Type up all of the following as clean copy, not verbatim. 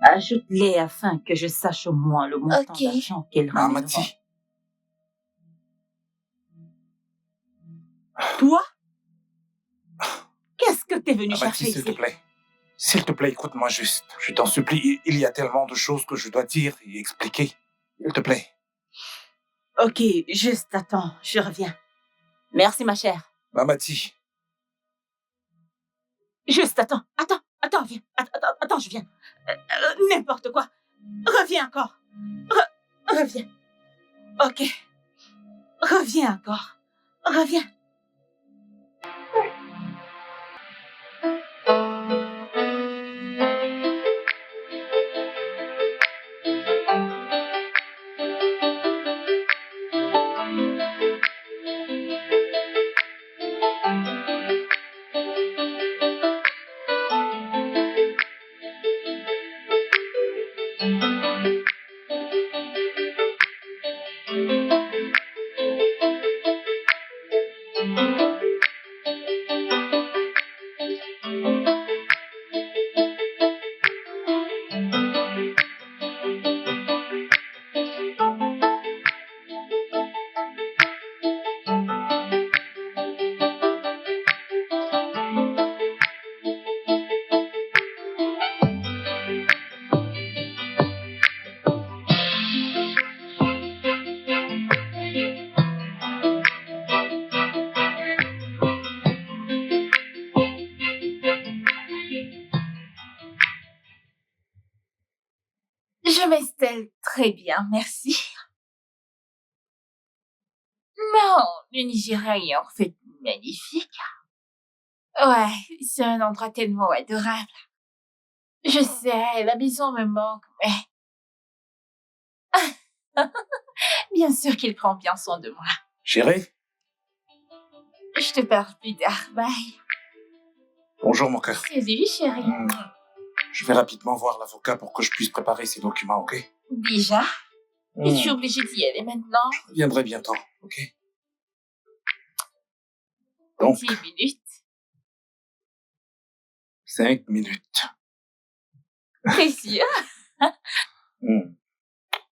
Ajoute-les afin que je sache au moins le montant d'argent qu'elles ramèneront. Amati. Toi? Qu'est-ce que t'es venu chercher ici? S'il te plaît. S'il te plaît, écoute-moi juste. Je t'en supplie, il y a tellement de choses que je dois dire et expliquer. S'il te plaît. Ok, juste attends, je reviens. Merci, ma chère. Amati. Juste attends, viens. Attends, je viens. N'importe quoi. Reviens encore. Reviens. Ok. Reviens encore. Reviens. Je m'installe très bien, merci. Non, le Nigeria est en fait magnifique. Ouais, c'est un endroit tellement adorable. Je sais, la maison me manque, mais... Bien sûr qu'il prend bien soin de moi. Chérie? Je te parle plus tard, bye. Bonjour, mon cœur. Salut, chérie. Je vais rapidement voir l'avocat pour que je puisse préparer ces documents, ok? Déjà? Es-tu obligé d'y aller maintenant? Je reviendrai bientôt, ok? Donc, 10 minutes. 5 minutes. T'es sûr?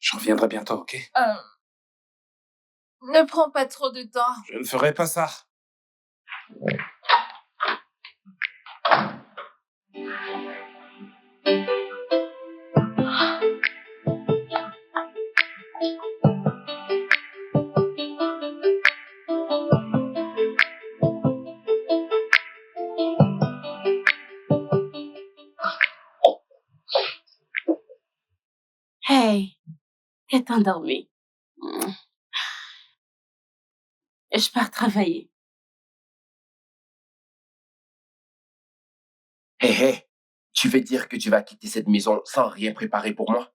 Je reviendrai bientôt, ok? Ne prends pas trop de temps. Je ne ferai pas ça. Hey, t'es endormie. Je pars travailler. Hé, tu veux dire que tu vas quitter cette maison sans rien préparer pour moi?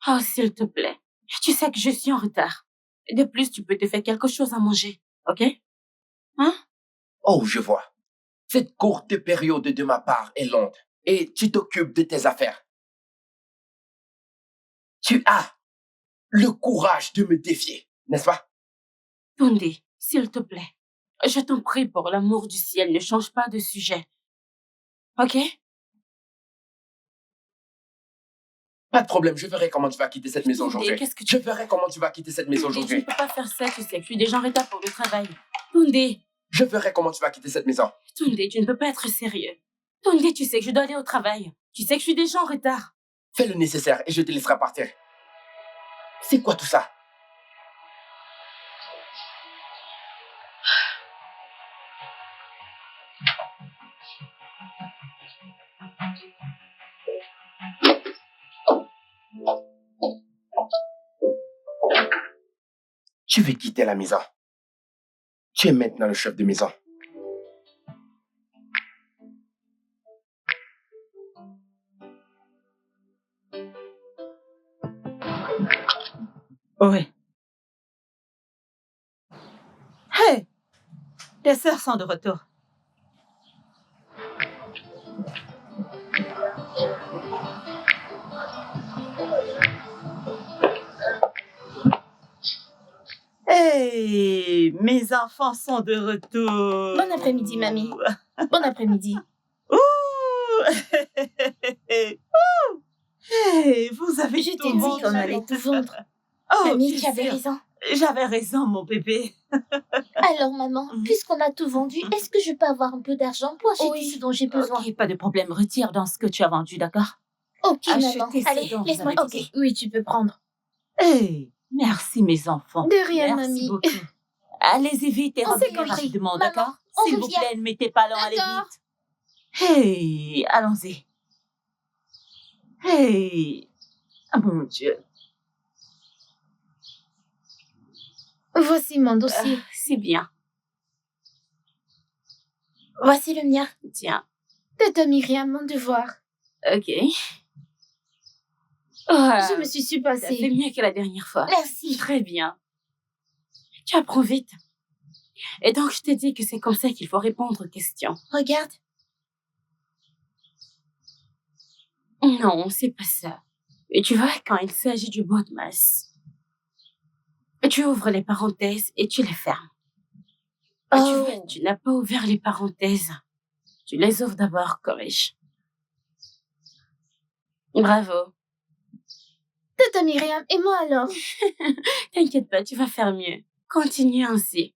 Oh, s'il te plaît. Tu sais que je suis en retard. De plus, tu peux te faire quelque chose à manger, ok? Hein? Oh, je vois. Cette courte période de ma part est longue et tu t'occupes de tes affaires. Tu as le courage de me défier, n'est-ce pas? Tunde, s'il te plaît. Je t'en prie, pour l'amour du ciel, ne change pas de sujet. Ok? Pas de problème, je verrai comment tu vas quitter cette maison aujourd'hui. Qu'est-ce que Je verrai comment tu vas quitter cette maison Tu ne aujourd'hui. peux pas faire ça, tu sais que je suis déjà en retard pour le travail. Tunde, Je verrai comment tu vas quitter cette maison. Tunde, tu ne peux pas être sérieux. Tunde, tu sais que je dois aller au travail. Tu sais que je suis déjà en retard. Fais le nécessaire et je te laisserai partir. C'est quoi tout ça? Tu veux quitter la maison. Tu es maintenant le chef de maison. Oui. Hey! Tes sœurs sont de retour. Hey! Mes enfants sont de retour. Bon après-midi, mamie. Bon après-midi. Ouh! Ouh! vais Je tout t'ai dit vendre, qu'on allait maman. tout vendre. Oh, Mamie, bien tu avais sûr. raison. J'avais raison, mon bébé. Alors, maman, Mhm. puisqu'on a tout vendu, est-ce que je peux avoir un peu d'argent pour acheter Oui. ce dont j'ai besoin? Ok, pas de problème. Retire dans ce que tu as vendu, d'accord? Ok, maman. Achetez ce Allez, dont vous laisse-moi avez t'aider. besoin. Oui, tu peux prendre. Hey, merci, mes enfants. De rien, Merci mamie. beaucoup. Allez-y vite et On s'est revenez compris. rapidement, Maman, d'accord? on S'il vous revient. plaît, ne mettez pas long, allez D'accord. vite. Hey, allons-y. Hey, ah mon Dieu. Voici mon dossier. C'est bien. Voici le mien. Tiens, Tata Myriam, mon devoir. ok. Ah, Je me suis ça fait surpassée. mieux que la dernière fois. Merci. Très bien. Tu apprends vite. Et donc, je t'ai dit que c'est comme ça qu'il faut répondre aux questions. Regarde. Non, c'est pas ça. Et tu vois, quand il s'agit du mot de masse, tu ouvres les parenthèses et tu les fermes. Et tu vois, tu n'as pas ouvert les parenthèses. Tu les ouvres d'abord, corrige. Bravo. Tata Myriam, et moi alors? T'inquiète pas, tu vas faire mieux. Continue ainsi.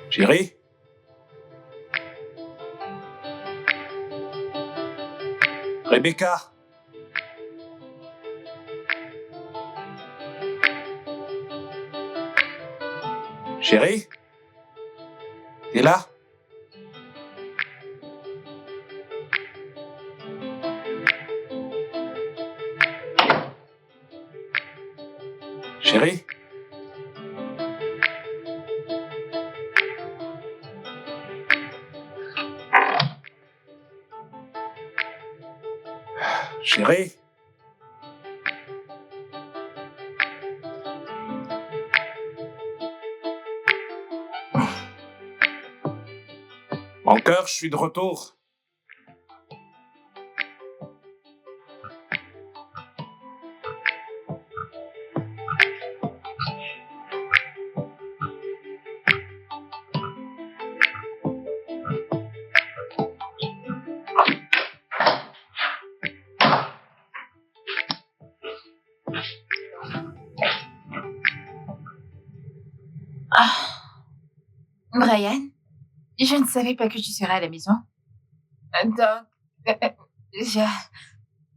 Chérie? Rebecca? Chérie? T'es là? Chérie? Chérie? Mon cœur, je suis de retour. Brian, je ne savais pas que tu serais à la maison. Donc, je...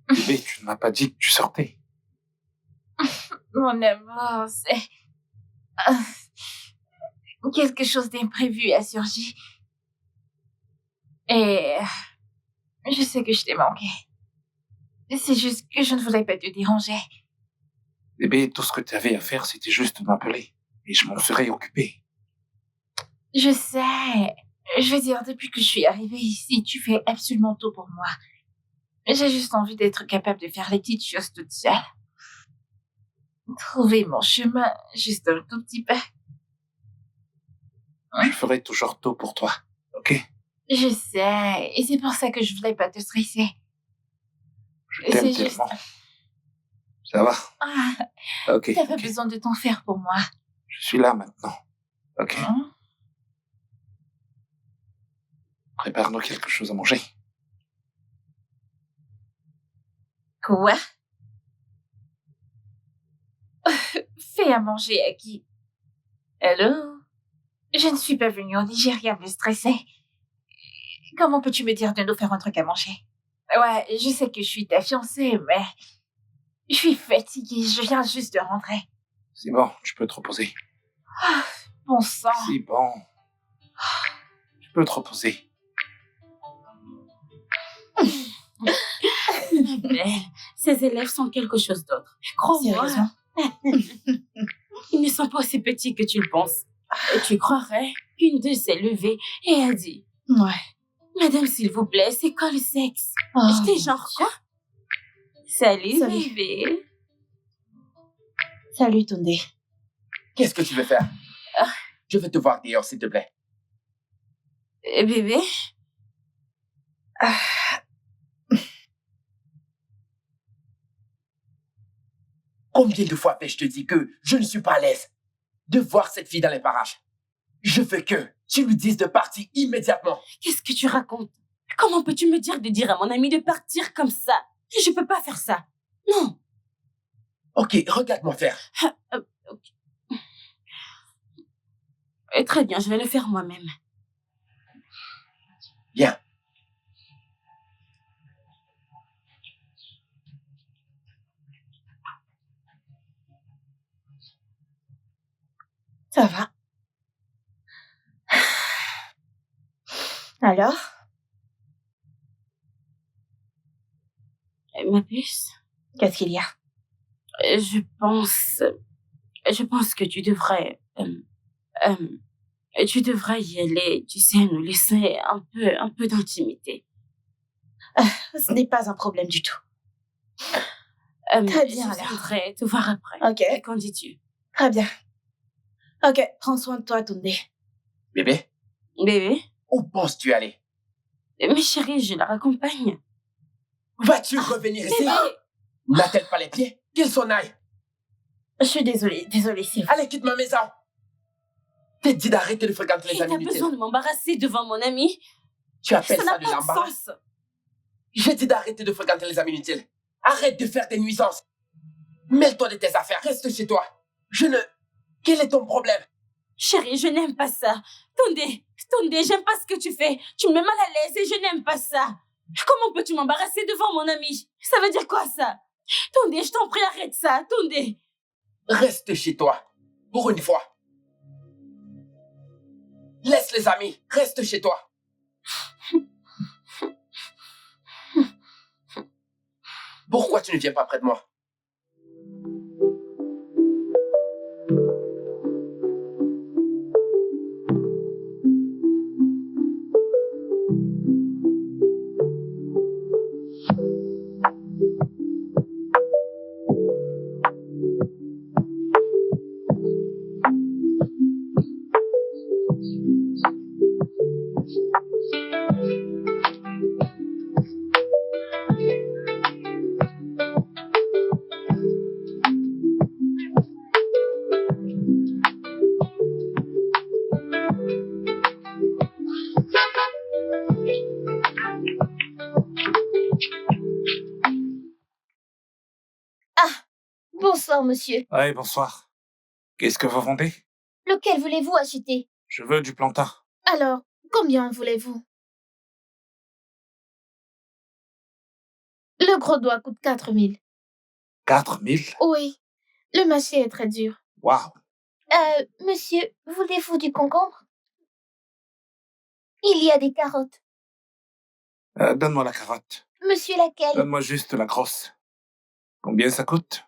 Bébé, tu ne m'as pas dit que tu sortais. Mon amour, c'est... quelque chose d'imprévu a surgi. Et je sais que je t'ai manqué. C'est juste que je ne voulais pas te déranger. Bébé, tout ce que tu avais à faire, c'était juste de m'appeler. Et je m'en serais occupé. Je sais. Je veux dire, depuis que je suis arrivée ici, tu fais absolument tout pour moi. J'ai juste envie d'être capable de faire les petites choses toute seule. Trouver mon chemin, juste un tout petit peu. Je ferai toujours tout pour toi, ok? Je sais, et c'est pour ça que je voulais pas te stresser. Je t'aime C'est juste... tellement. Ça va? Ah, Ok. t'as pas ok. besoin de t'en faire pour moi. Je suis là maintenant. Ok. Hein? Prépare-nous quelque chose à manger. Quoi? Fais à manger à qui? Allô? Je ne suis pas venue au Nigeria me stresser. Comment peux-tu me dire de nous faire un truc à manger? Ouais, je sais que je suis ta fiancée, mais... je suis fatiguée, je viens juste de rentrer. C'est bon, tu peux te reposer. Bon sang. C'est bon. Tu peux te reposer. Ma belle, ces élèves sont quelque chose d'autre. Crois-moi. Sérieusement? Ils ne sont pas aussi petits que tu le penses. Et tu croirais qu'une d'eux s'est levée et a dit Ouais. « Madame, s'il vous plaît, c'est quoi le sexe? Oh. J'étais genre quoi? Salut, Salut. bébé. Salut, Tondé. Qu'est-ce que tu veux faire? Je veux te voir dehors, s'il te plaît. Bébé, Combien de fois vais-je te dire que je ne suis pas à l'aise? de voir cette fille dans les parages. Je veux que tu lui dises de partir immédiatement. Qu'est-ce que tu racontes? Comment peux-tu me dire de dire à mon ami de partir comme ça? Je peux pas faire ça. Non. Ok, regarde-moi faire. Ok. Très bien, je vais le faire moi-même. Bien. Ça va. Alors? Ma puce, Qu'est-ce qu'il y a? je pense que tu devrais y aller, tu sais, nous laisser un peu d'intimité. Ce n'est pas un problème du tout. Très bien, Je alors. viendrai te voir après. Ok, Qu'en dis-tu? très bien. Ok, prends soin de toi, Tunde. Bébé, Bébé? où penses-tu aller? Mais chérie, je la raccompagne. Vas-tu revenir ici? N'a-t-elle pas les pieds? Qu'elle s'en aille. Je suis désolée, c'est vrai. Allez, quitte ma maison. T'es dit d'arrêter de fréquenter les Et amis t'as inutiles. besoin de m'embarrasser devant mon ami? Tu appelles Ça ça n'a de pas de l'embarras? sens. J'ai dit d'arrêter de fréquenter les amis inutiles. Arrête de faire des nuisances. Mêle-toi de tes affaires, reste chez toi. Quel est ton problème? Chérie, je n'aime pas ça. Tunde, j'aime pas ce que tu fais. Tu me mets mal à l'aise et je n'aime pas ça. Comment peux-tu m'embarrasser devant mon ami? Ça veut dire quoi, ça? Tunde, je t'en prie, arrête ça, Tunde. Reste chez toi. Pour une fois. Laisse les amis, reste chez toi. Pourquoi tu ne viens pas près de moi? Bonsoir, monsieur. Oui, bonsoir. Qu'est-ce que vous vendez? Lequel voulez-vous acheter? Je veux du plantain. Alors, combien voulez-vous? Le gros doigt coûte 4000. 4000? Oui, le marché est très dur. Waouh. Monsieur, voulez-vous du concombre? Il y a des carottes. Donne-moi la carotte. Monsieur, laquelle? Donne-moi juste la grosse. Combien ça coûte?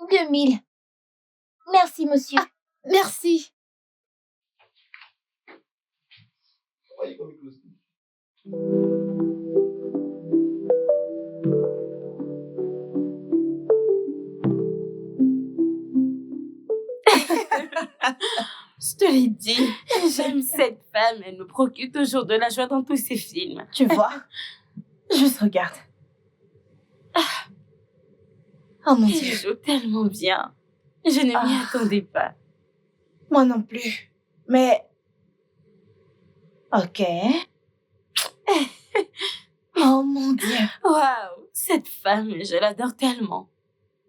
2000. Merci, monsieur. Merci. Je te l'ai dit, j'aime cette femme. Elle me procure toujours de la joie dans tous ses films. Tu vois? Juste regarde. Oh mon Elle Dieu. joue tellement bien. Je ne m'y attendais pas. Moi non plus. Mais... Ok. Oh mon Dieu. Waouh, cette femme, je l'adore tellement.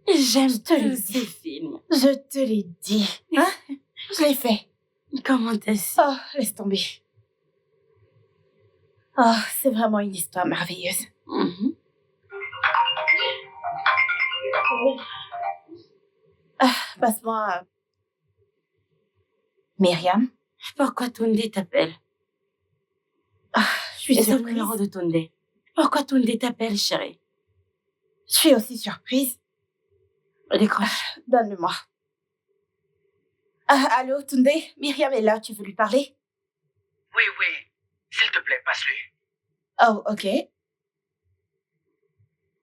J'aime te le tous dis. ses films. Je te l'ai dit. Hein? Je l'ai fait. Comment t'as su? Oh, laisse tomber. Oh, c'est vraiment une histoire merveilleuse. Mhm. Passe-moi... Myriam, Pourquoi Tunde t'appelle? je suis Et c'est le surprise. numéro de Tunde. Pourquoi Tunde t'appelle, chérie? Je suis aussi surprise. Décroche. Donne-le-moi. Allô, Tunde? Myriam est là, tu veux lui parler? Oui, oui. S'il te plaît, passe-lui. Oh, ok.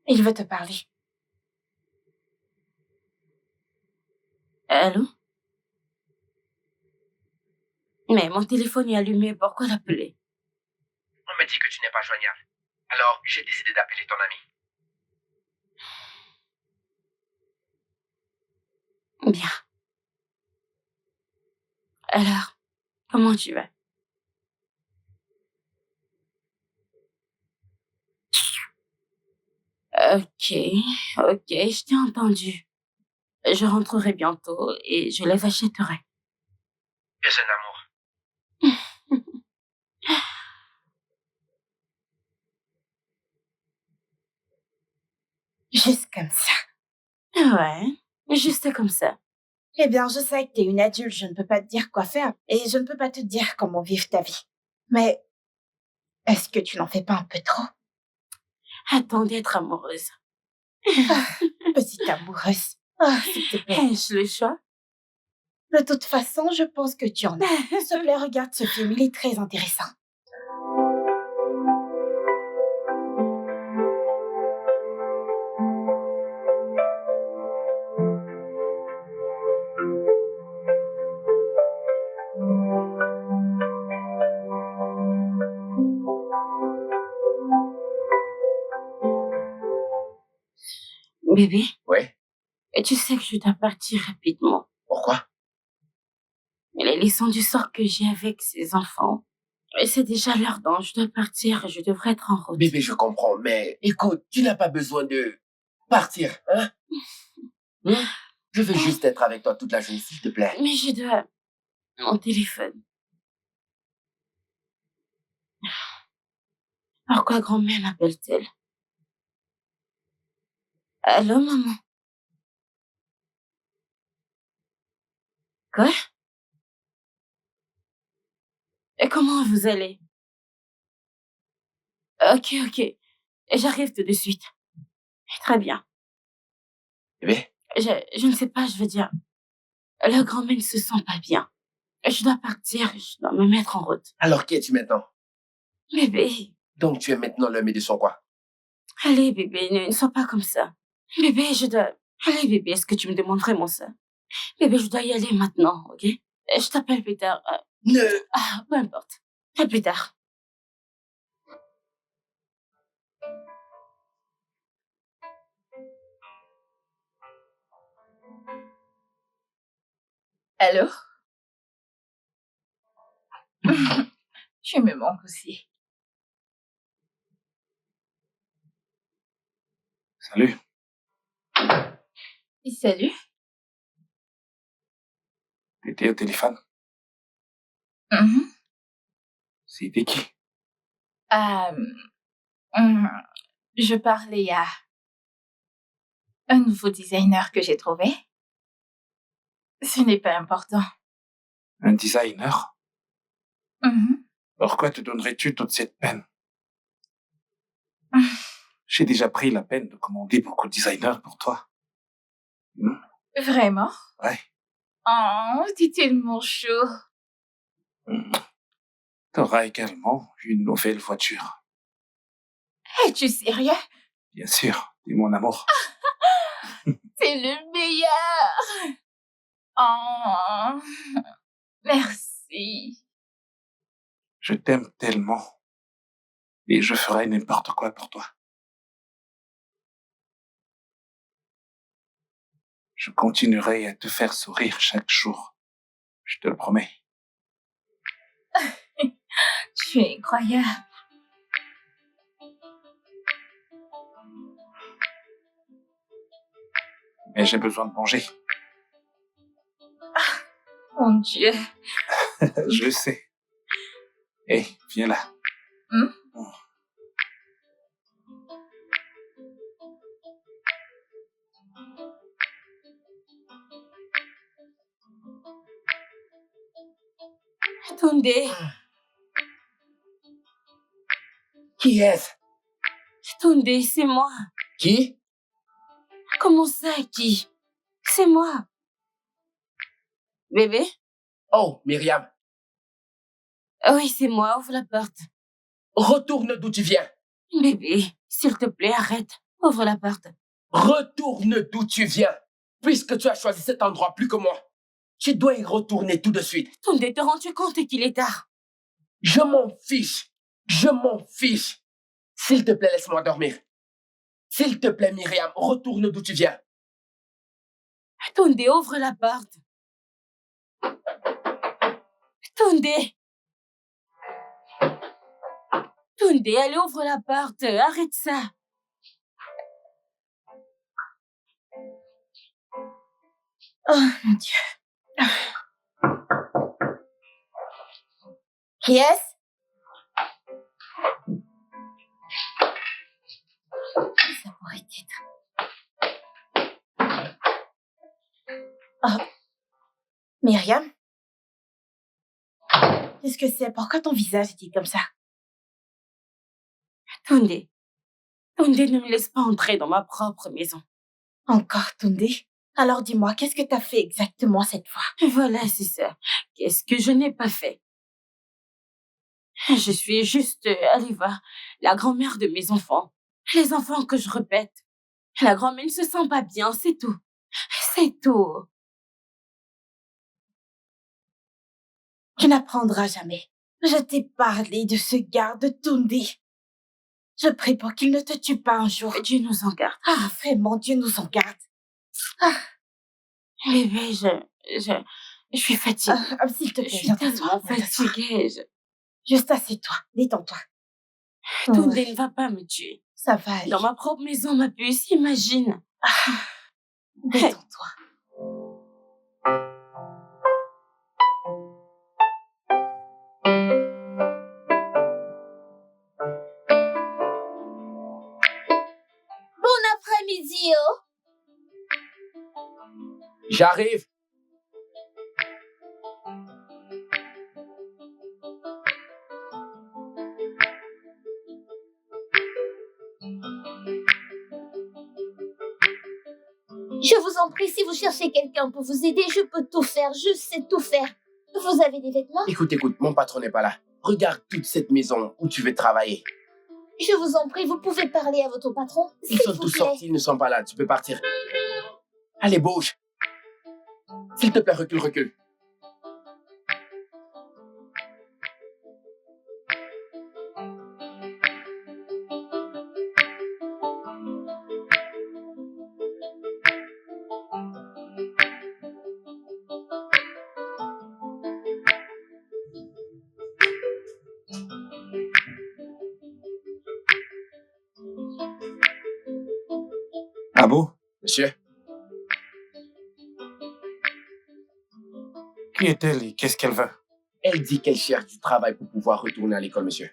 Il veut te parler. Allô? Mais mon téléphone est allumé, pourquoi l'appeler? On me dit que tu n'es pas joignable. Alors, j'ai décidé d'appeler ton ami. Bien. Alors, comment tu vas? Ok, ok, je t'ai entendu. Je rentrerai bientôt et je les achèterai. Et un amour. Juste comme ça. Ouais, juste comme ça. Eh bien, je sais que t'es une adulte, je ne peux pas te dire quoi faire et je ne peux pas te dire comment vivre ta vie. Mais est-ce que tu n'en fais pas un peu trop? Attends d'être amoureuse. Petite amoureuse. Ah, s'il te plaît. Ai-je le choix? De toute façon, je pense que tu en as. S'il te plaît, regarde ce film, il est très intéressant. Bébé, Ouais. et tu sais que je dois partir rapidement. Pourquoi? Les leçons du sort que j'ai avec ces enfants. Et c'est déjà l'heure dont je dois partir, je devrais être en route. Bébé, je comprends, mais écoute, tu n'as pas besoin de partir, hein? Je veux juste être avec toi toute la journée, s'il te plaît. Mais je dois... Mon téléphone. Pourquoi grand-mère m'appelle-t-elle? Allô, maman? Quoi? Et comment vous allez? Ok, ok. J'arrive tout de suite. Très bien. Bébé? Je ne sais pas, je veux dire... La grand-mère ne se sent pas bien. Je dois partir, je dois me mettre en route. Alors, qui es-tu maintenant? Bébé, Donc, tu es maintenant le médecin, quoi? allez bébé, ne sois pas comme ça. Bébé, je dois... Allez bébé, est-ce que tu me demandes vraiment ça? Bébé, je dois y aller maintenant, ok? Je t'appelle plus tard. Ne... Peu importe. À plus tard. Allô? Tu me manques aussi. Salut. Salut. T'étais au téléphone? Mhm. C'était qui? Je parlais à un nouveau designer que j'ai trouvé. Ce n'est pas important. Un designer? Mhm. Pourquoi te donnerais-tu toute cette peine? J'ai déjà pris la peine de commander beaucoup de designers pour toi. Vraiment? Ouais. Oh, t'es tellement chaud. T'auras également une nouvelle voiture. Es-tu sérieux? Bien sûr, t'es mon amour. C'est le meilleur. Oh, merci. Je t'aime tellement. Et je ferai n'importe quoi pour toi. Je continuerai à te faire sourire chaque jour. Je te le promets. Tu es incroyable. Mais j'ai besoin de manger. Mon Dieu. Je sais. Hé, viens là. Attendez. Qui est-ce? Attendez, c'est moi. Qui? Comment ça, qui? C'est moi. Bébé? Oh, Myriam. Oui, c'est moi, ouvre la porte. Retourne d'où tu viens. Bébé, s'il te plaît, arrête. Ouvre la porte. Retourne d'où tu viens. Puisque tu as choisi cet endroit plus que moi, tu dois y retourner tout de suite. Attendez, te rends-tu compte qu'il est tard? Je m'en fiche. Je m'en fiche. S'il te plaît, laisse-moi dormir. S'il te plaît, Myriam, retourne d'où tu viens. Attendez, ouvre la porte. Tunde! Tunde, allez, ouvre la porte. Arrête ça. Oh, mon Dieu. Qui est-ce? Qui ça pourrait être? Oh. Myriam? Qu'est-ce que c'est? Pourquoi ton visage est comme ça? Tunde. Tunde, ne me laisse pas entrer dans ma propre maison. Encore, Tunde? Alors dis-moi, qu'est-ce que t'as fait exactement cette fois? Voilà, c'est ça. Qu'est-ce que je n'ai pas fait? Je suis juste allée voir la grand-mère de mes enfants. Les enfants que je répète. La grand-mère ne se sent pas bien, c'est tout. C'est tout. Tu n'apprendras jamais. Je t'ai parlé de ce garde Tunde. Je prie pour qu'il ne te tue pas un jour. Dieu nous en garde. Ah, vraiment, Dieu nous en garde. Bébé, je suis fatiguée. S'il te plaît, Je suis viens t'asseoir, tellement viens t'asseoir. fatiguée. Juste assieds-toi, détends-toi. Tunde Ouais, ne va pas me tuer. ça va aller. Dans ma propre maison, ma puce, imagine. Détends-toi. Bon après-midi, oh. J'arrive. Je vous en prie, si vous cherchez quelqu'un pour vous aider, je peux tout faire, je sais tout faire. Vous avez des vêtements? Écoute, mon patron n'est pas là. Regarde toute cette maison où tu veux travailler. Je vous en prie, vous pouvez parler à votre patron, Ils s'il sont vous tous plaît. sortis, ils ne sont pas là. Tu peux partir. Allez, bouge. S'il te plaît, recule, recule. Ah bon? Monsieur, Qui est-elle et qu'est-ce qu'elle veut? elle dit qu'elle cherche du travail pour pouvoir retourner à l'école, monsieur.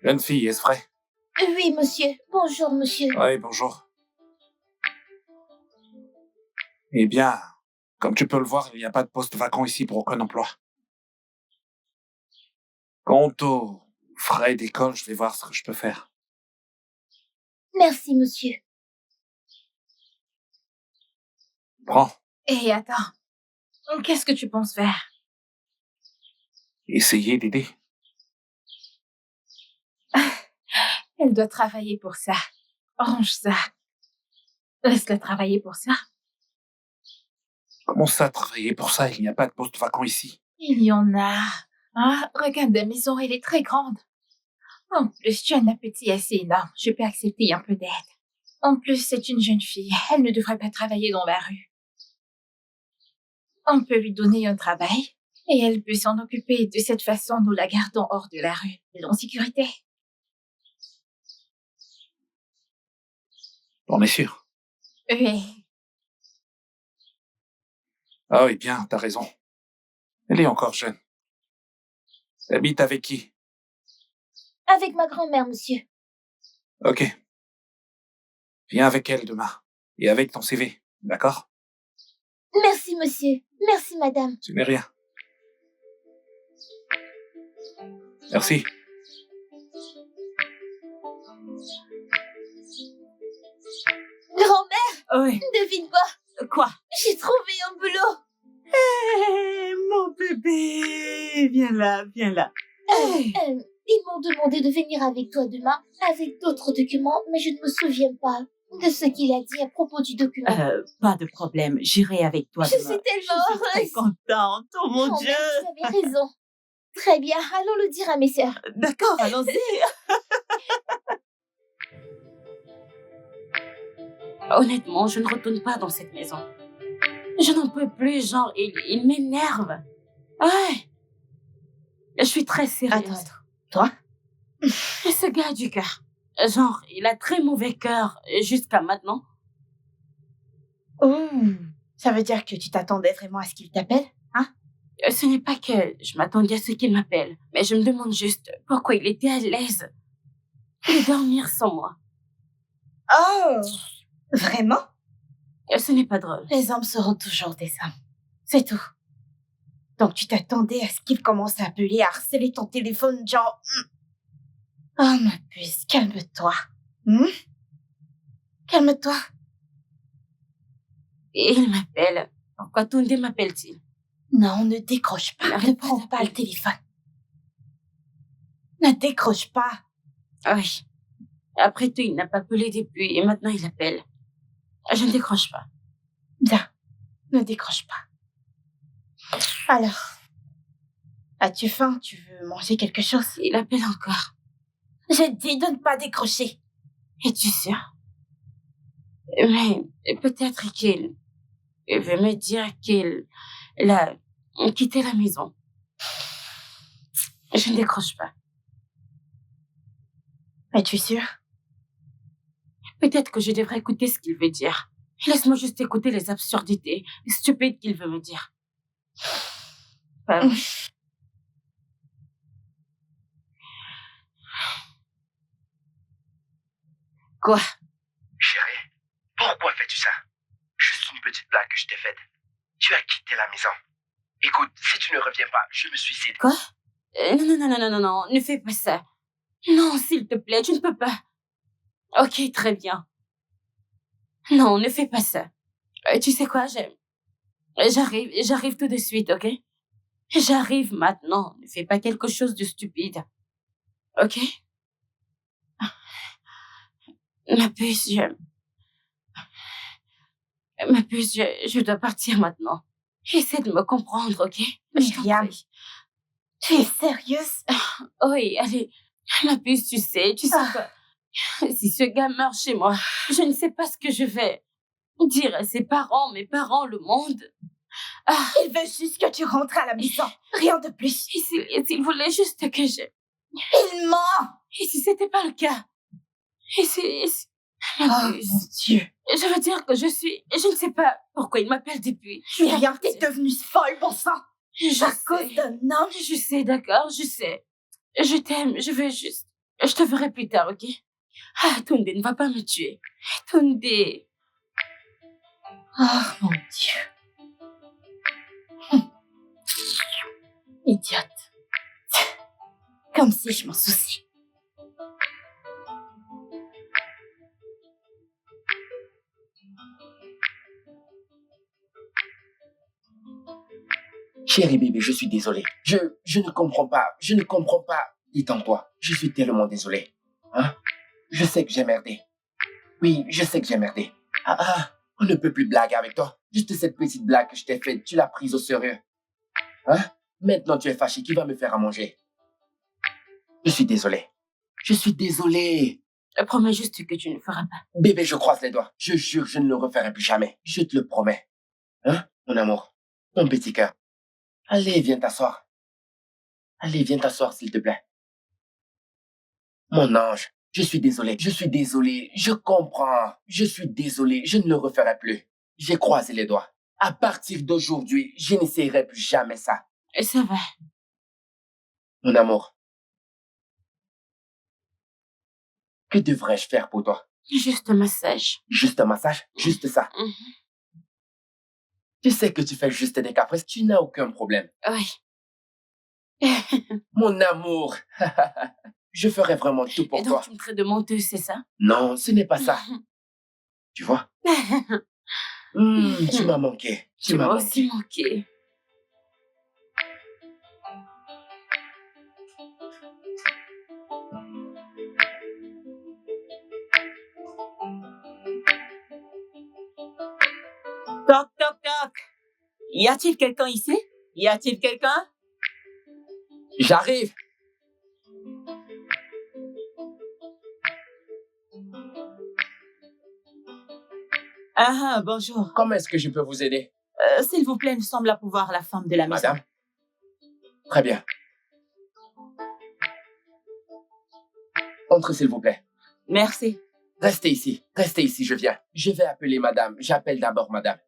Jeune fille, est-ce vrai? Oui, monsieur. Bonjour, monsieur. Oui, bonjour. Eh bien, comme tu peux le voir, il n'y a pas de poste vacant ici pour aucun emploi. Quant aux frais d'école, je vais voir ce que je peux faire. Merci, monsieur. Prends, Et attends, qu'est-ce que tu penses faire? essayez d'aider. Elle doit travailler pour ça. Range ça. Laisse-la travailler pour ça. Comment ça, travailler pour ça? Il n'y a pas de poste vacant ici. Il y en a. Ah, regarde la maison, elle est très grande. En plus, tu as un appétit assez énorme. Je peux accepter un peu d'aide. En plus, c'est une jeune fille. Elle ne devrait pas travailler dans la rue. On peut lui donner un travail et elle peut s'en occuper. De cette façon, nous la gardons hors de la rue et en sécurité. On est sûr. Oui. Ah oui, bien, t'as raison. Elle est encore jeune. T'habites avec qui? Avec ma grand-mère, monsieur. Ok. Viens avec elle demain. Et avec ton CV, d'accord? Merci, monsieur. Merci, madame. Ce n'est rien. Merci. Grand-mère, Oui. devine quoi? Quoi? J'ai trouvé un boulot. Mon bébé, viens là, viens là. Ils m'ont demandé de venir avec toi demain avec d'autres documents, mais je ne me souviens pas de ce qu'il a dit à propos du document. Pas de problème, j'irai avec toi Je demain. suis tellement Je suis très heureuse. contente, oh mon Grand-mère, Dieu. vous avez raison. Très bien, allons le dire à mes sœurs. D'accord, allons-y. Honnêtement, je ne retourne pas dans cette maison. Je n'en peux plus, genre, il m'énerve. Ouais. Je suis très sérieuse. Attends. Toi? Et ce gars du cœur. Genre, il a très mauvais cœur jusqu'à maintenant. Oh, ça veut dire que tu t'attendais vraiment à ce qu'il t'appelle, hein? Ce n'est pas que je m'attendais à ce qu'il m'appelle, mais je me demande juste pourquoi il était à l'aise de dormir sans moi. Oh, vraiment? Ce n'est pas drôle. Les hommes seront toujours des hommes. C'est tout. Donc tu t'attendais à ce qu'il commence à appeler, à harceler ton téléphone, genre... Oh ma puce, calme-toi. Calme-toi. Et il m'appelle. Pourquoi Tunde m'appelle-t-il? Non, ne décroche pas. Ne prends pas le téléphone. Ne décroche pas. Oui. Après tout, il n'a pas appelé depuis et maintenant il appelle. Je ne décroche pas. Bien, ne décroche pas. Alors, as-tu faim? Tu veux manger quelque chose? Il appelle encore. J'ai dit de ne pas décrocher. Es-tu sûr? Mais peut-être qu'il veut me dire qu'il a quitté la maison. Je ne décroche pas. Es-tu sûr? Peut-être que je devrais écouter ce qu'il veut dire. Laisse-moi juste écouter les absurdités stupides qu'il veut me dire. Pas vrai. Quoi? Chérie, pourquoi fais-tu ça? Juste une petite blague que je t'ai faite. Tu as quitté la maison. Écoute, si tu ne reviens pas, je me suicide. Quoi? Non, ne fais pas ça. Non, s'il te plaît, tu ne peux pas. Ok, très bien. Non, ne fais pas ça. Tu sais quoi, j'arrive tout de suite, ok? J'arrive maintenant. Ne fais pas quelque chose de stupide. Ok? Ma puce, je dois partir maintenant. Essaie de me comprendre, ok? Je t'en Myriam, prie. tu es sérieuse? Oui, allez. Ma puce, tu sais quoi? Si ce gars meurt chez moi, je ne sais pas ce que je vais dire à ses parents, mes parents, le monde. Il veut juste que tu rentres à la maison. Rien de plus. Et s'il voulait juste que je... Il ment! Et si c'était pas le cas? Oh Ma mon puce. Dieu. Je veux dire que je ne sais pas pourquoi il m'appelle depuis. Myriam, t'es devenue folle, bon sang. Je À sais. cause d'un homme. Je sais, d'accord, je sais. Je t'aime, je veux juste... Je te verrai plus tard, ok? Tunde ne va pas me tuer. Tunde... Oh mon Dieu. Idiote. Comme si je m'en soucie. Chérie bébé, je suis désolé. Je ne comprends pas. Je ne comprends pas. Détends-toi. Je suis tellement désolé. Hein? Je sais que j'ai merdé. Oui, je sais que j'ai merdé. On ne peut plus blaguer avec toi. Juste cette petite blague que je t'ai faite, tu l'as prise au sérieux. Hein? Maintenant tu es fâché. Qui va me faire à manger? Je suis désolé. Je suis désolé. Promets juste que tu ne le feras pas. Bébé, je croise les doigts. Je jure, je ne le referai plus jamais. Je te le promets. Hein, mon amour? Mon petit cœur. Allez, viens t'asseoir. Allez, viens t'asseoir, s'il te plaît. Mon ange, je suis désolé. Je suis désolé. Je comprends. Je suis désolé. Je ne le referai plus. J'ai croisé les doigts. À partir d'aujourd'hui, je n'essayerai plus jamais ça. Ça va. Mon amour. Que devrais-je faire pour toi? Juste un massage. Juste un massage? Juste ça? Tu sais que tu fais juste des caprices. Tu n'as aucun problème. Oui. Mon amour. Je ferai vraiment tout pour Et donc toi. tu me traites de menteuse, c'est ça? Non, ce n'est pas ça. Tu vois? Tu m'as manqué. Tu m'as aussi manqué. Toc, toc, toc. Y a-t-il quelqu'un ici? Y a-t-il quelqu'un? J'arrive. Bonjour. Comment est-ce que je peux vous aider? S'il vous plaît, il me semble à pouvoir la femme de la maison. Madame? Très bien. Entrez, s'il vous plaît. Merci. Restez ici, je viens. Je vais appeler madame. J'appelle d'abord madame.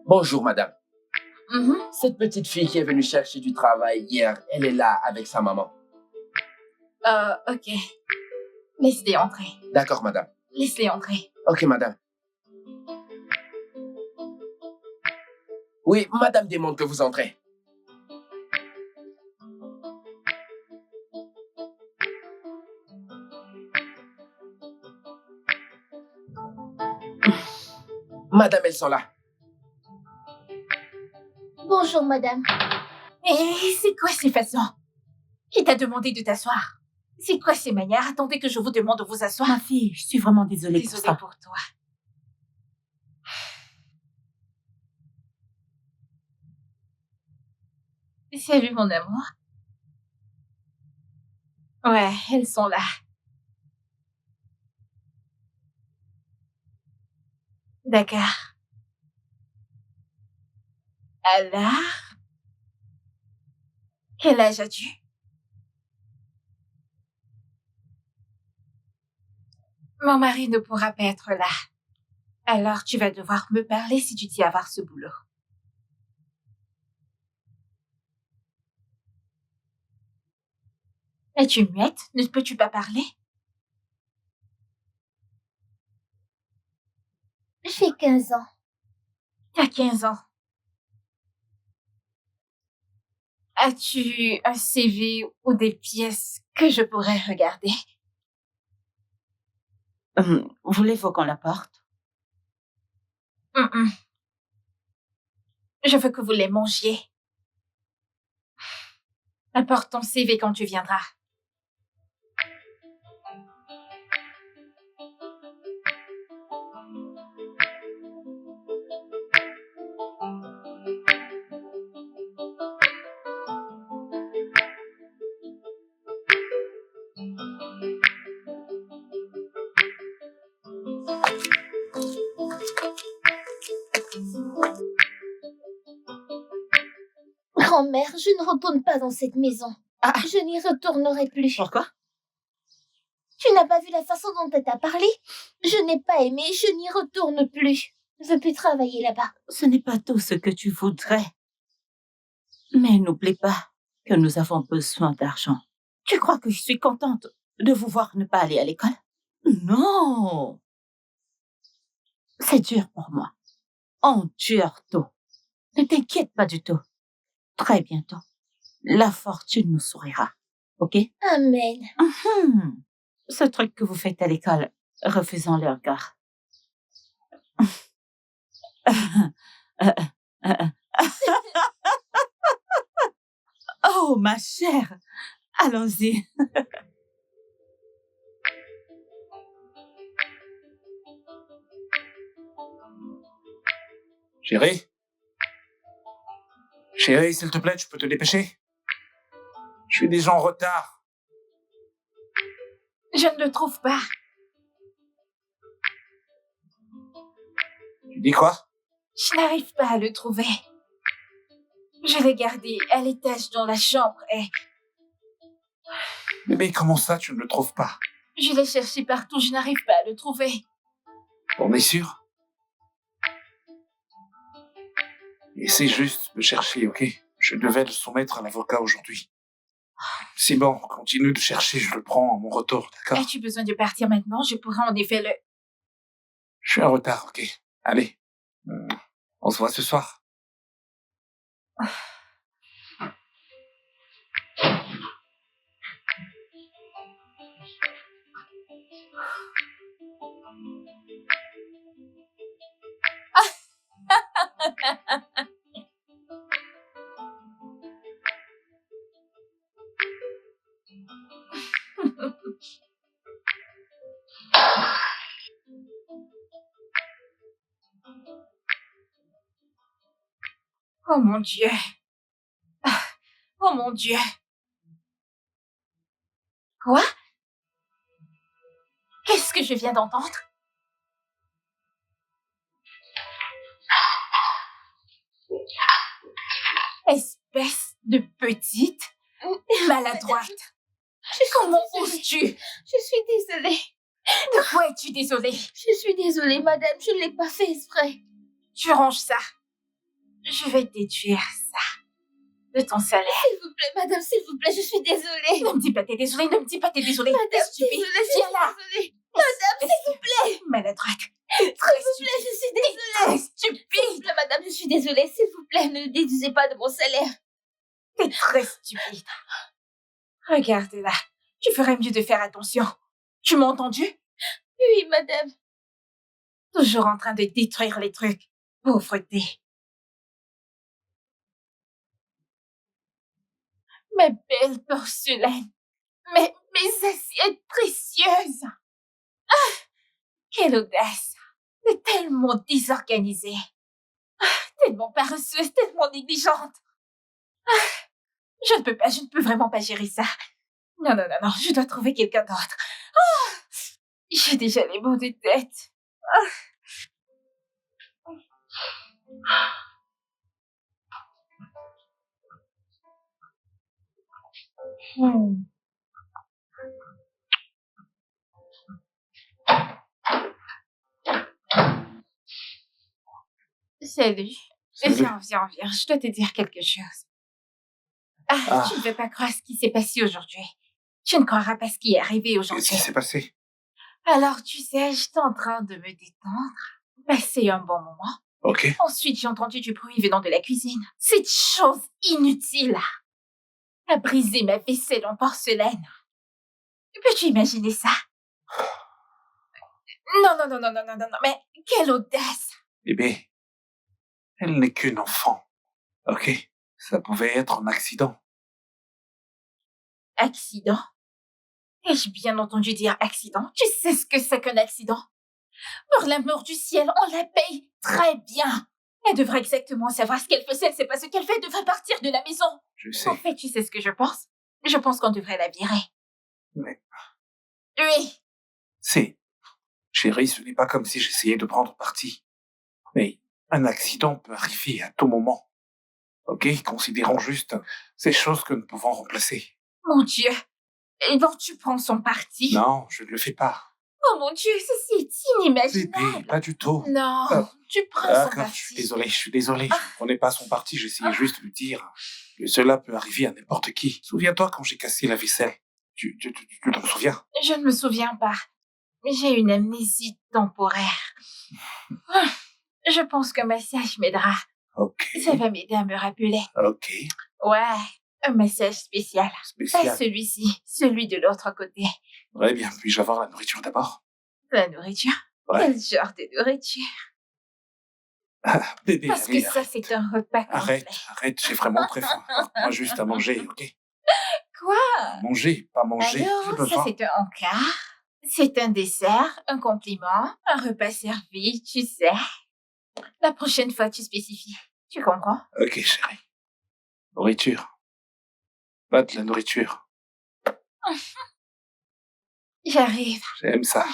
Bonjour, madame. Cette petite fille qui est venue chercher du travail hier, elle est là avec sa maman. Ok. Laisse-les entrer. D'accord, madame. Laisse-les entrer. Ok, madame. Oui, madame demande que vous entrez. Madame, elles sont là. Bonjour, madame. Et c'est quoi ces façons? Qui t'a demandé de t'asseoir? C'est quoi ces manières? Attendez que je vous demande de vous asseoir. Ma fille, je suis vraiment désolée pour Désolée ça. pour toi. Salut, mon amour. Ouais, elles sont là. D'accord. Alors? Quel âge as-tu? Mon mari ne pourra pas être là. Alors tu vas devoir me parler si tu dis avoir ce boulot. Es-tu muette? Ne peux-tu pas parler? J'ai 15 ans. T'as 15 ans. As-tu un CV ou des pièces que je pourrais regarder? Voulez-vous qu'on la porte? Je veux que vous les mangiez. Apporte ton CV quand tu viendras. Grand-mère, je ne retourne pas dans cette maison. Ah. Je n'y retournerai plus. Pourquoi? Tu n'as pas vu la façon dont elle t'a parlé? Je n'ai pas aimé, je n'y retourne plus. Je veux plus travailler là-bas. Ce n'est pas tout ce que tu voudrais. Mais n'oublie pas que nous avons besoin d'argent. Tu crois que je suis contente de vous voir ne pas aller à l'école? Non! C'est dur pour moi. Endure tout. Ne t'inquiète pas du tout. Très bientôt, la fortune nous sourira. OK? Amen. Ce truc que vous faites à l'école, refusons-le encore. Oh, ma chère, allons-y. Chérie? Chérie, s'il te plaît, tu peux te dépêcher? Je suis déjà en retard. Je ne le trouve pas. Tu dis quoi? Je n'arrive pas à le trouver. Je l'ai gardé à l'étage dans la chambre et Mais comment ça, tu ne le trouves pas? je l'ai cherché partout. Je n'arrive pas à le trouver. On est sûr? Essaie juste de chercher, ok? Je devais le soumettre à l'avocat aujourd'hui. C'est bon, continue de chercher, je le prends à mon retour, d'accord? As-tu besoin de partir maintenant? Je pourrais en effet le... Je suis en retard, ok? Allez, on se voit ce soir. Oh mon Dieu. Oh mon Dieu. Quoi? Qu'est-ce que je viens d'entendre? Espèce de petite maladroite. Comment oses-tu? Je suis désolée. De quoi es-tu désolée? Je suis désolée, madame. Je ne l'ai pas fait exprès. Tu ranges ça. Je vais déduire ça de ton salaire. S'il vous plaît, madame, s'il vous plaît, je suis désolée. Ne me dis pas t'es désolée, ne me dis pas t'es désolée. Madame, T'es stupide. désolée, je Viens suis là. désolée. Madame, s'il vous plaît. Maladroite. S'il vous plaît, je suis désolée. Très S'il vous stupide. plaît, madame, je suis désolée. S'il vous plaît, ne le déduisez pas de mon salaire. T'es très stupide. Regarde-la. Tu ferais mieux de faire attention. Tu m'as entendu? Oui, madame. Toujours en train de détruire les trucs. Pauvreté. Mes belles porcelaines. Mes assiettes précieuses. Ah, quelle audace. T'es tellement désorganisée. Ah, tellement paresseuse, tellement négligente. Ah, je ne peux vraiment pas gérer ça. Non, je dois trouver quelqu'un d'autre. Ah, j'ai déjà les maux de tête. Salut. Salut. Viens. Je dois te dire quelque chose. Tu ne veux pas croire ce qui s'est passé aujourd'hui. Tu ne croiras pas ce qui est arrivé aujourd'hui. Qu'est-ce qui s'est passé? Alors, tu sais, j'étais en train de me détendre, passer un bon moment. Ok. Ensuite, j'ai entendu du bruit venant de la cuisine. Cette chose inutile a brisé ma vaisselle en porcelaine. Peux-tu imaginer ça? Non, mais quelle audace! Bébé, elle n'est qu'une enfant. Ok? Ça pouvait être un accident. Accident? Ai-je bien entendu dire accident? Tu sais ce que c'est qu'un accident? Pour l'amour du ciel, on la paye très bien. Elle devrait exactement savoir ce qu'elle faisait. Elle ne sait pas ce qu'elle fait. Elle devrait partir de la maison. Je sais. En fait, tu sais ce que je pense? Je pense qu'on devrait la virer. Mais Oui. Chérie, ce n'est pas comme si j'essayais de prendre parti. Mais un accident peut arriver à tout moment. Ok? Considérons juste ces choses que nous pouvons remplacer. Mon Dieu. Et donc tu prends son parti? Non, je ne le fais pas. Oh mon Dieu, ceci est inimaginable. Bébé, pas du tout. Non, tu prends son D'accord, parti. je suis désolé. Je ne prenais pas son parti, j'essayais juste de dire que cela peut arriver à n'importe qui. Souviens-toi quand j'ai cassé la vaisselle. Tu t'en souviens? Je ne me souviens pas. J'ai une amnésie temporaire. Je pense qu'un massage m'aidera. Ok. Ça va m'aider à me rappeler. Ok. Ouais, un massage spécial. Pas Spécial. celui-ci, celui de l'autre côté. Très bien. Puis-je avoir la nourriture d'abord? La nourriture? Ouais. Quel genre de nourriture? Ah, bébé, Parce allez, que ça, c'est un repas complet. Arrête, j'ai vraiment très faim. Moi juste à manger, ok? Quoi? Manger, pas manger. J'ai Alors, besoin. ça, c'est un encart. C'est un dessert, un compliment, un repas servi, tu sais. La prochaine fois, tu spécifies. Tu comprends? Ok, chérie. Nourriture. Pas de la nourriture. J'arrive. J'aime ça.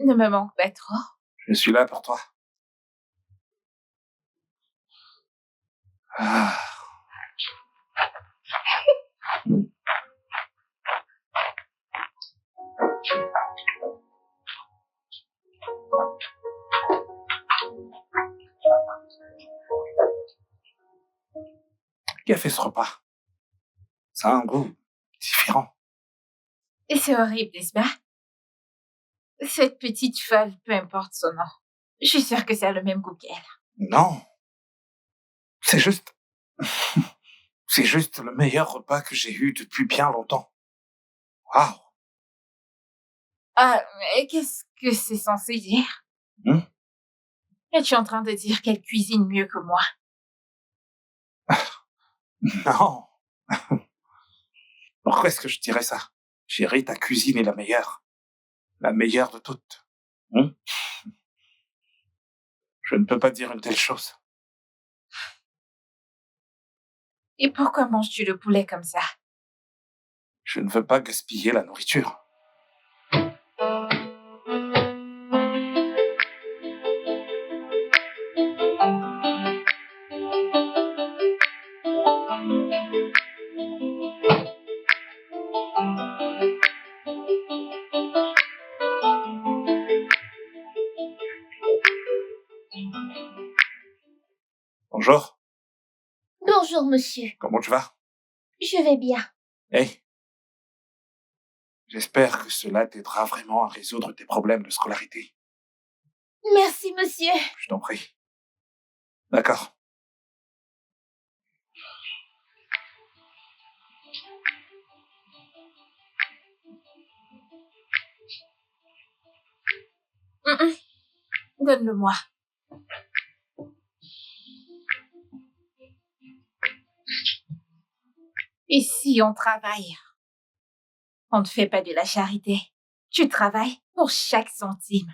Ne me manque pas trop. Je suis là pour toi. Ah. Qui a fait ce repas? Ça a un goût différent. Et c'est horrible, n'est-ce pas? Cette petite folle, peu importe son nom. Je suis sûre que ça a le même goût qu'elle. Non. C'est juste... C'est juste le meilleur repas que j'ai eu depuis bien longtemps. Waouh. Ah, mais qu'est-ce que c'est censé dire? Es-tu en train de dire qu'elle cuisine mieux que moi? Non. Pourquoi est-ce que je dirais ça? Chérie, ta cuisine est la meilleure. La meilleure de toutes. Je ne peux pas dire une telle chose. Et pourquoi manges-tu le poulet comme ça? Je ne veux pas gaspiller la nourriture. Bonjour, Bonjour, monsieur. comment tu vas? Je vais bien. Hey, j'espère que cela t'aidera vraiment à résoudre tes problèmes de scolarité. Merci, monsieur. Je t'en prie. D'accord. Donne-le-moi. Ici, on travaille. On ne fait pas de la charité. Tu travailles pour chaque centime.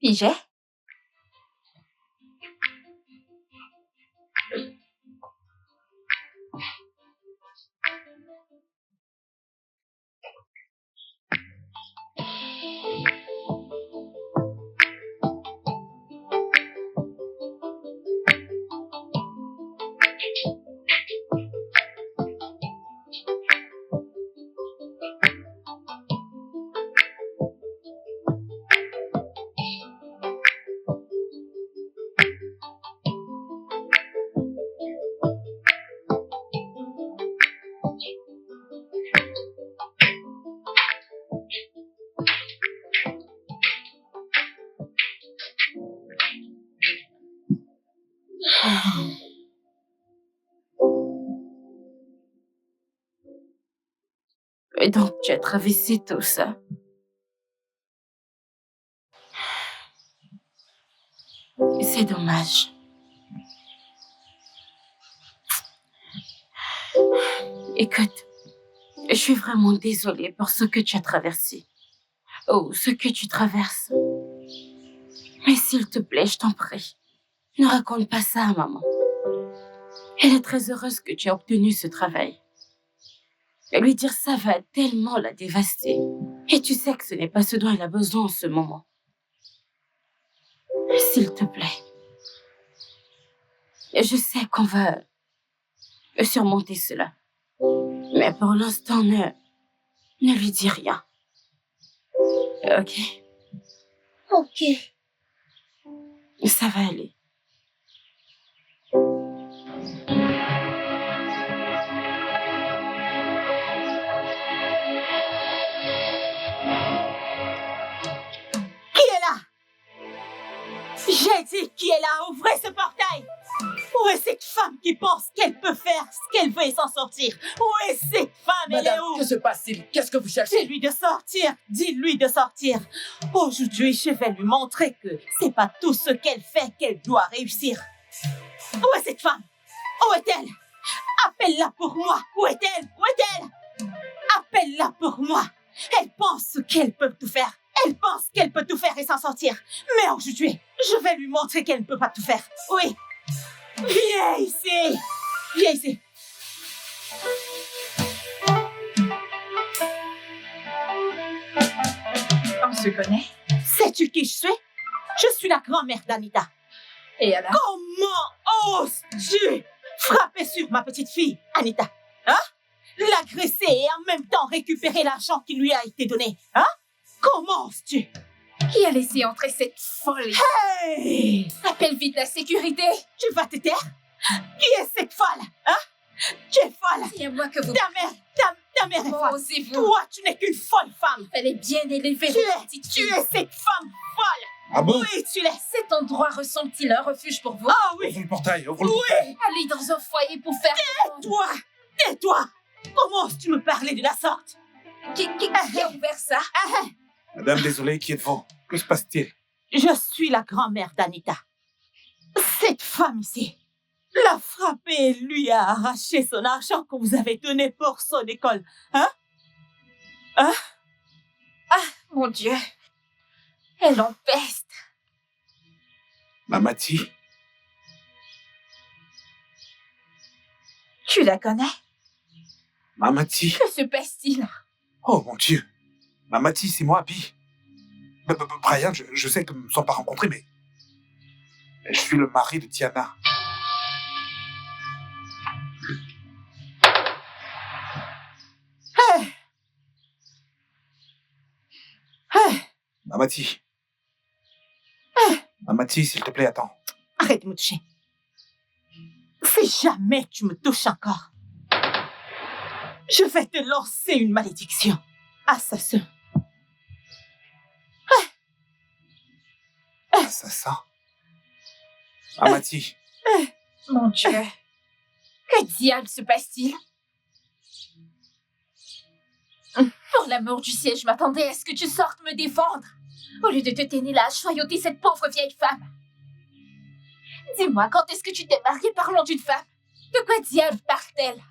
Pigé? Et donc, tu as traversé tout ça. C'est dommage. Écoute, je suis vraiment désolée pour ce que tu as traversé. Oh, ce que tu traverses. Mais s'il te plaît, je t'en prie, ne raconte pas ça à maman. Elle est très heureuse que tu aies obtenu ce travail. Et lui dire ça va tellement la dévaster. Et tu sais que ce n'est pas ce dont elle a besoin en ce moment. S'il te plaît. Je sais qu'on va surmonter cela. Mais pour l'instant, ne lui dis rien. Ok? Ok. Ça va aller. Qui est là? J'ai dit qui est là? Ouvrez ce portail! Où est cette femme qui pense qu'elle peut faire ce qu'elle veut et s'en sortir? Où est cette femme? Elle est Madame, où? que se passe-t-il? Qu'est-ce que vous cherchez? Dis-lui de sortir! Dis-lui de sortir! Aujourd'hui, je vais lui montrer que c'est pas tout ce qu'elle fait qu'elle doit réussir. Où est cette femme? Où est-elle? Appelle-la pour moi! Où est-elle? Où est-elle? Appelle-la pour moi! Elle pense qu'elle peut tout faire. Elle pense qu'elle peut tout faire et s'en sortir. Mais aujourd'hui, je vais lui montrer qu'elle ne peut pas tout faire. Oui. Viens ici. Viens ici. On se connaît. Sais-tu qui je suis? Je suis la grand-mère d'Anita. Et alors? Comment oses-tu frapper sur ma petite fille, Anita? Hein? L'agresser et en même temps récupérer l'argent qui lui a été donné. Hein? Comment oses-tu? Qui a laissé entrer cette folle? Hey! Appelle vite la sécurité. Tu vas te taire? Qui est cette folle? Hein? Tu es folle. C'est à moi que vous... Ta mère est folle. Osez-vous. Toi, tu n'es qu'une folle femme. Elle est bien élevée, Tu votre petite es fille. cette femme folle. Ah bon? Oui, tu l'es. Cet endroit ressemble-t-il à un refuge pour vous? Ah oui. Ouvre le portail, ouvre le portail. Allez dans un foyer pour faire... Toi, tais-toi. Comment oses-tu me parler de la sorte? Qui a ouvert ça? Madame, désolé, qui êtes-vous? Que se passe-t-il? Je suis la grand-mère d'Anita. Cette femme ici l'a frappé et lui a arraché son argent que vous avez donné pour son école. Hein? Hein? Mon Dieu. Elle empeste. Mamati? Tu la connais? Mamati? Que se passe-t-il? Oh mon Dieu! Mamati, c'est moi, Abby. Brian, je sais que nous ne sommes pas rencontrés, mais je suis le mari de Tiana. Mamati. Mamati, s'il te plaît, attends. Arrête de me toucher. Si jamais tu me touches encore, je vais te lancer une malédiction. Assassin. Assassin. Amati, Mon Dieu. Que diable se passe-t-il? Pour l'amour du ciel, je m'attendais à ce que tu sortes me défendre. Au lieu de te tenir là à choyoter cette pauvre vieille femme. Dis-moi, quand est-ce que tu t'es mariée parlant d'une femme? De quoi diable parle-t-elle?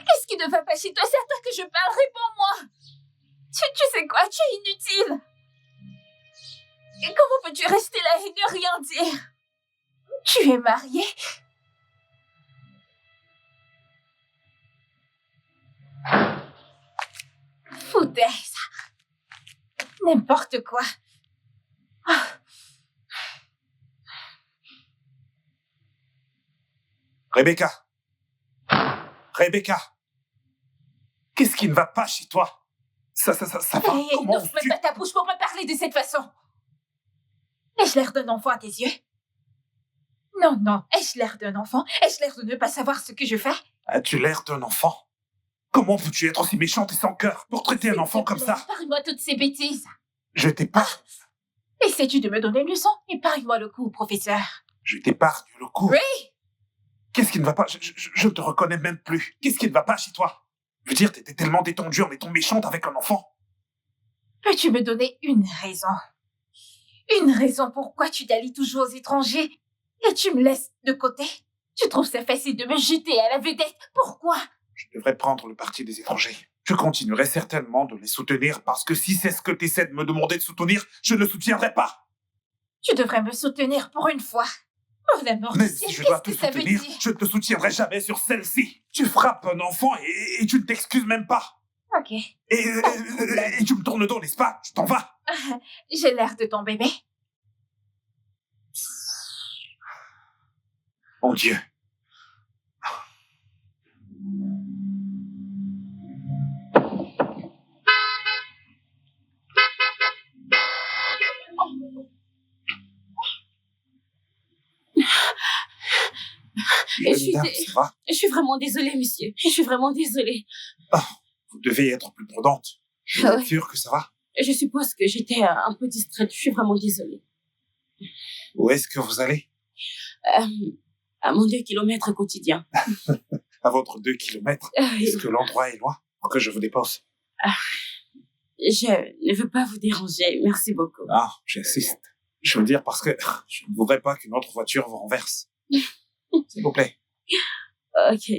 Qu'est-ce qui ne va pas chez toi? C'est à toi que je parle, réponds-moi. Tu sais quoi? Tu es inutile. Et comment peux-tu rester là et ne rien dire? Tu es mariée? Foutaise. N'importe quoi. Rebecca. Rebecca. Qu'est-ce qui ne va pas chez toi? Ça va? Hé, Comment n'ouvre même pas ta bouche pour me parler de cette façon. Ai-je l'air d'un enfant à tes yeux? Non. Ai-je l'air d'un enfant? Ai-je l'air de ne pas savoir ce que je fais? As-tu l'air d'un enfant? Comment peux-tu être aussi méchante et sans cœur pour traiter un enfant comme ça? Épargne-moi toutes ces bêtises. Je t'épargne. Essaies-tu de me donner une leçon? Épargne-moi le coup, professeur. Je t'épargne le coup. Oui! Qu'est-ce qui ne va pas? Je ne te reconnais même plus. Qu'est-ce qui ne va pas chez toi? Je veux dire, t'étais tellement détendue en étant méchante avec un enfant. Peux-tu me donner une raison? Une raison pourquoi tu t'allies toujours aux étrangers et tu me laisses de côté? Tu trouves ça facile de me jeter à la vedette? Pourquoi? Je devrais prendre le parti des étrangers. Je continuerai certainement de les soutenir parce que si c'est ce que tu essaies de me demander de soutenir, je ne le soutiendrai pas. Tu devrais me soutenir pour une fois. Oh, la mort du Même ciel, si je dois te qu'est-ce que ça veut soutenir, dire? je ne te soutiendrai jamais sur celle-ci. Tu frappes un enfant et tu ne t'excuses même pas. Ok. Et tu me tournes le dos, n'est-ce pas? Tu t'en vas. J'ai l'air de ton bébé. Mon Dieu. Ça va? Je suis vraiment désolée, monsieur. Je suis vraiment désolée. Oh, vous devez être plus prudente. Vous êtes sûre que ça va? Je suppose que j'étais un peu distraite. Je suis vraiment désolée. Où est-ce que vous allez? À mon 2 kilomètres quotidien. À votre 2 kilomètres? Est-ce que l'endroit est loin pour que je vous dépose? Je ne veux pas vous déranger. Merci beaucoup. Ah, j'insiste. Je veux dire parce que je ne voudrais pas qu'une autre voiture vous renverse. S'il vous plaît. Ok.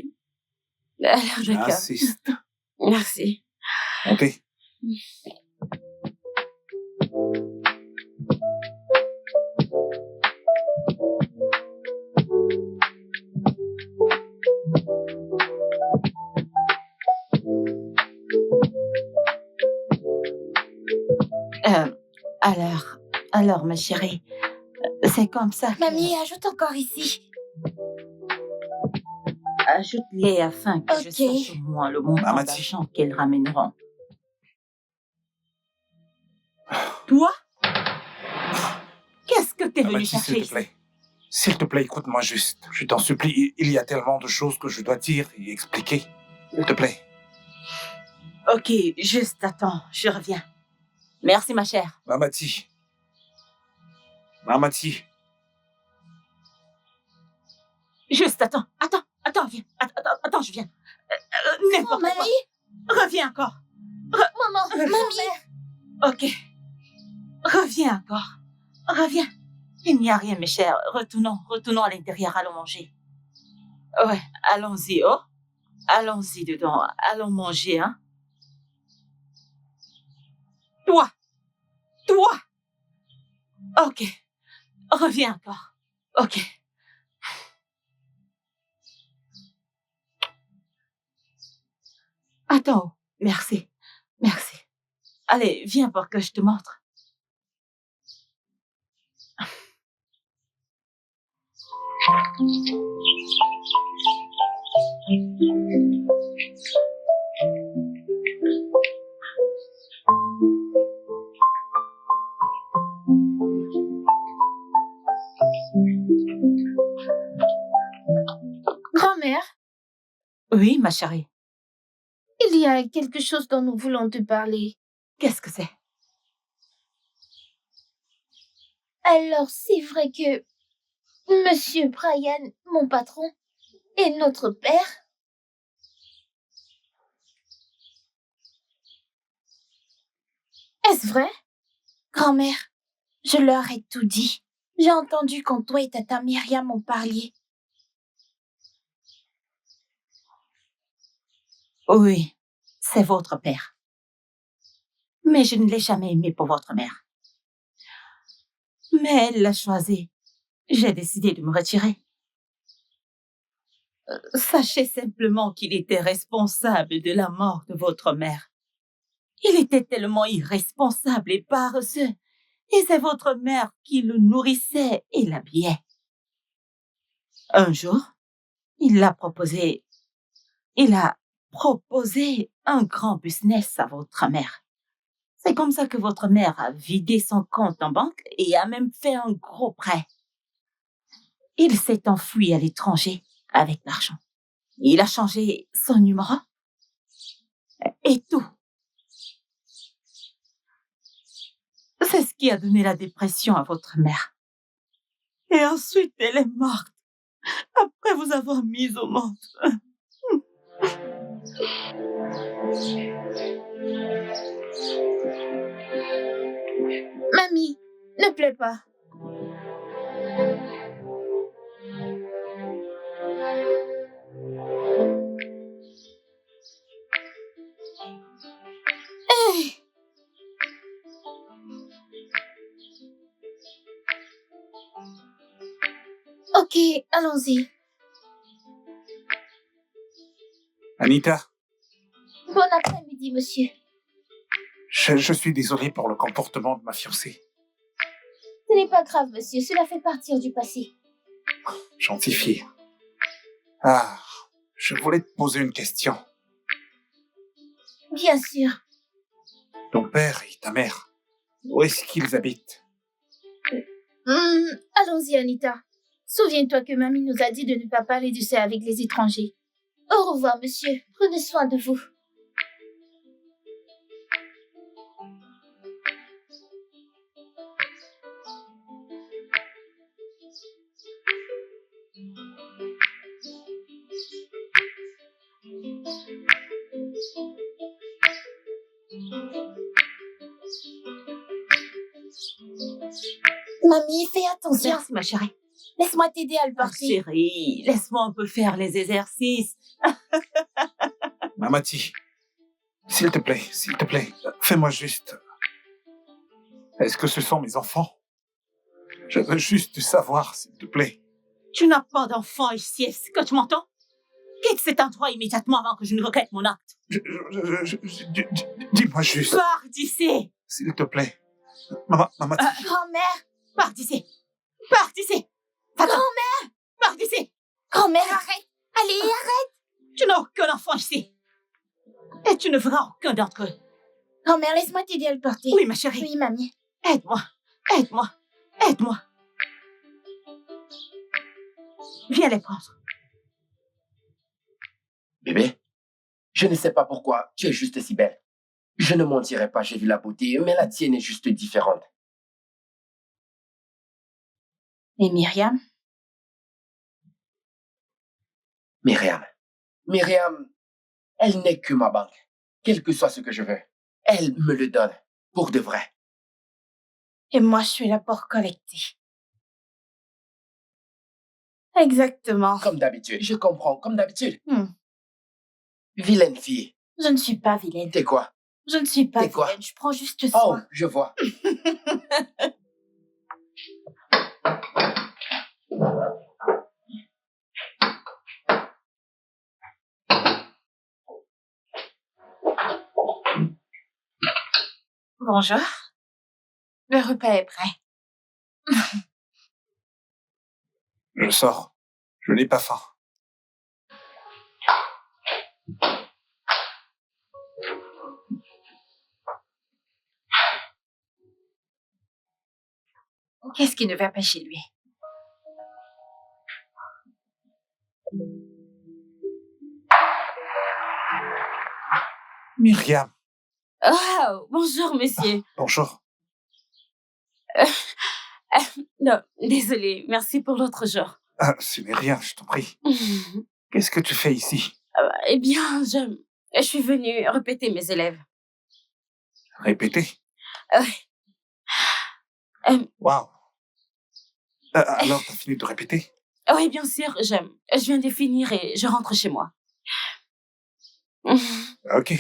Alors, d'accord. J'insiste. Merci. Montez. Alors, ma chérie, c'est comme ça que... Mamie, ajoute encore ici. Ajoute-les afin que je Ok. sache au moins le montant Amati. d'argent qu'elles ramèneront. Toi? Qu'est-ce que t'es venu Amati, chercher s'il te ici? plaît. S'il te plaît, écoute-moi juste. Je t'en supplie, il y a tellement de choses que je dois dire et expliquer. S'il te plaît. Ok, juste attends, je reviens. Merci, ma chère. Amati. Amati. Juste attends, viens. Attends, je viens. N'importe quoi. Mamie, Reviens encore. maman, mamie. Ok. Reviens encore. Reviens. Il n'y a rien, mes chers. Retournons à l'intérieur, allons manger. Ouais, allons-y, oh. Allons-y dedans, allons manger, hein. Toi. Ok. Reviens encore. Ok. Attends, merci. Allez, viens pour que je te montre. Oui, ma chérie. Il y a quelque chose dont nous voulons te parler. Qu'est-ce que c'est? Alors, c'est vrai que Monsieur Brian, mon patron, est notre père? Est-ce vrai? Grand-mère, je leur ai tout dit. J'ai entendu quand toi et tata Myriam ont parlé. Oui, c'est votre père. Mais je ne l'ai jamais aimé pour votre mère. Mais elle l'a choisi. J'ai décidé de me retirer. Sachez simplement qu'il était responsable de la mort de votre mère. Il était tellement irresponsable et paresseux. Et c'est votre mère qui le nourrissait et l'habillait. Un jour, il a proposé un grand business à votre mère. C'est comme ça que votre mère a vidé son compte en banque et a même fait un gros prêt. Il s'est enfui à l'étranger avec l'argent. Il a changé son numéro et tout. C'est ce qui a donné la dépression à votre mère. Et ensuite, elle est morte après vous avoir mise au monde. Mamie, ne pleure pas. Ok, allons-y. Anita, Bon après-midi, monsieur. je suis désolé pour le comportement de ma fiancée. Ce n'est pas grave, monsieur. Cela fait partie du passé. Gentille fille. Ah, je voulais te poser une question. Bien sûr. Ton père et ta mère, où est-ce qu'ils habitent? Allons-y, Anita. Souviens-toi que mamie nous a dit de ne pas parler de ça avec les étrangers. Au revoir, monsieur. Prenez soin de vous. Mamie, fais attention. Merci, ma chérie. Laisse-moi t'aider à le Ah, porter. chérie, laisse-moi un peu faire les exercices. Mamati, s'il te plaît, fais-moi juste... Est-ce que ce sont mes enfants? Je veux juste savoir, s'il te plaît. Tu n'as pas d'enfant ici, est-ce que tu m'entends? Quitte cet endroit immédiatement avant que je ne regrette mon acte. Dis-moi juste, Pars d'ici! s'il te plaît. Mamati, Grand-mère, Pars d'ici! Pars d'ici! grand-mère, Pars d'ici! grand-mère, arrête. Allez, arrête. Tu n'as aucun enfant ici. Et tu ne verras aucun d'entre eux. Grand-mère, laisse-moi t'aider à le porter. Oui, ma chérie. Oui, mamie. Aide-moi. Aide-moi. Aide-moi. Viens les prendre. Bébé, je ne sais pas pourquoi, tu es juste si belle. Je ne mentirai pas, j'ai vu la beauté, mais la tienne est juste différente. Et Myriam? Myriam, elle n'est que ma banque. Quel que soit ce que je veux, elle me le donne, pour de vrai. Et moi, je suis là pour collecter. Exactement. Comme d'habitude, je comprends, comme d'habitude. Hmm. Vilaine fille. Je ne suis pas vilaine. T'es quoi? Je ne suis pas T'es quoi? vilaine. Je prends juste Oh, soin. je vois. Bonjour. Le repas est prêt. je sors. Je n'ai pas faim. Qu'est-ce qui ne va pas chez lui? Myriam, Oh, bonjour, monsieur. bonjour. Non, désolé, merci pour l'autre jour. Ah, ce n'est rien, je t'en prie. Qu'est-ce que tu fais ici? Eh bien, je suis venue répéter mes élèves. Répéter? Ouais. Waouh. Alors, t'as fini de répéter? Oui, bien sûr, je viens de finir et je rentre chez moi. Ok,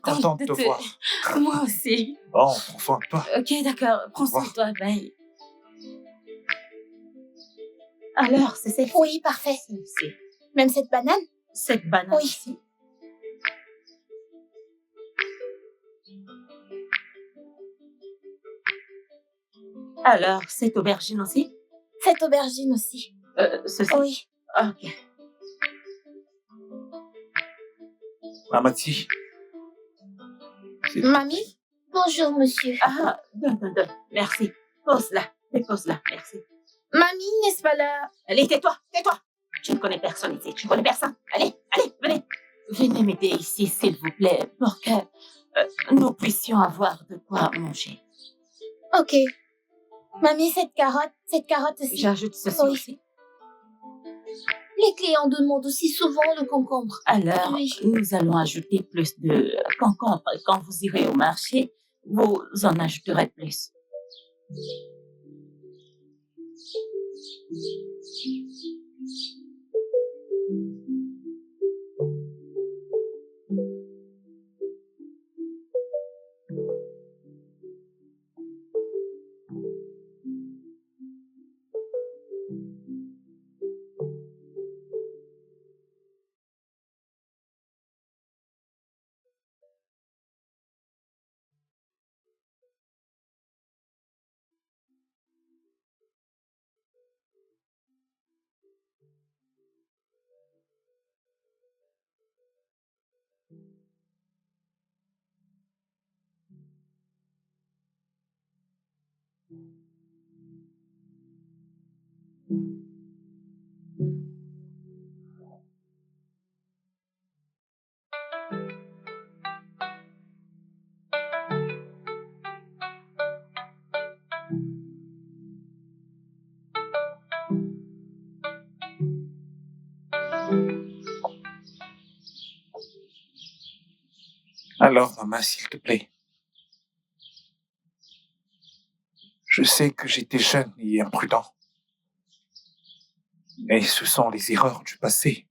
content de te te voir. Moi aussi. Oh, prends soin de toi. Ok, d'accord, prends soin de toi, bye. Alors, c'est celle-ci. Oui, parfait. Celle-ci. Même cette banane? Cette banane Oui. ici. Alors, cette aubergine aussi? Cette aubergine aussi. Ceci? Oui. Ok. Mamati. Mamie? Bonjour, monsieur. Ah, donne. Merci. Pose-la. Dépose-la. Merci. Mamie, n'est-ce pas là? Allez, tais-toi. Je ne connais personne ici. Je ne connais personne. Allez, venez. Venez m'aider ici, s'il vous plaît, pour que nous puissions avoir de quoi manger. Ok. Mamie, cette carotte aussi. J'ajoute ceci Oui. aussi. Les clients demandent aussi souvent le concombre. Alors, Oui. nous allons ajouter plus de concombre. Quand vous irez au marché, vous en ajouterez plus. Alors, maman, s'il te plaît. Je sais que j'étais jeune et imprudent. Mais ce sont les erreurs du passé.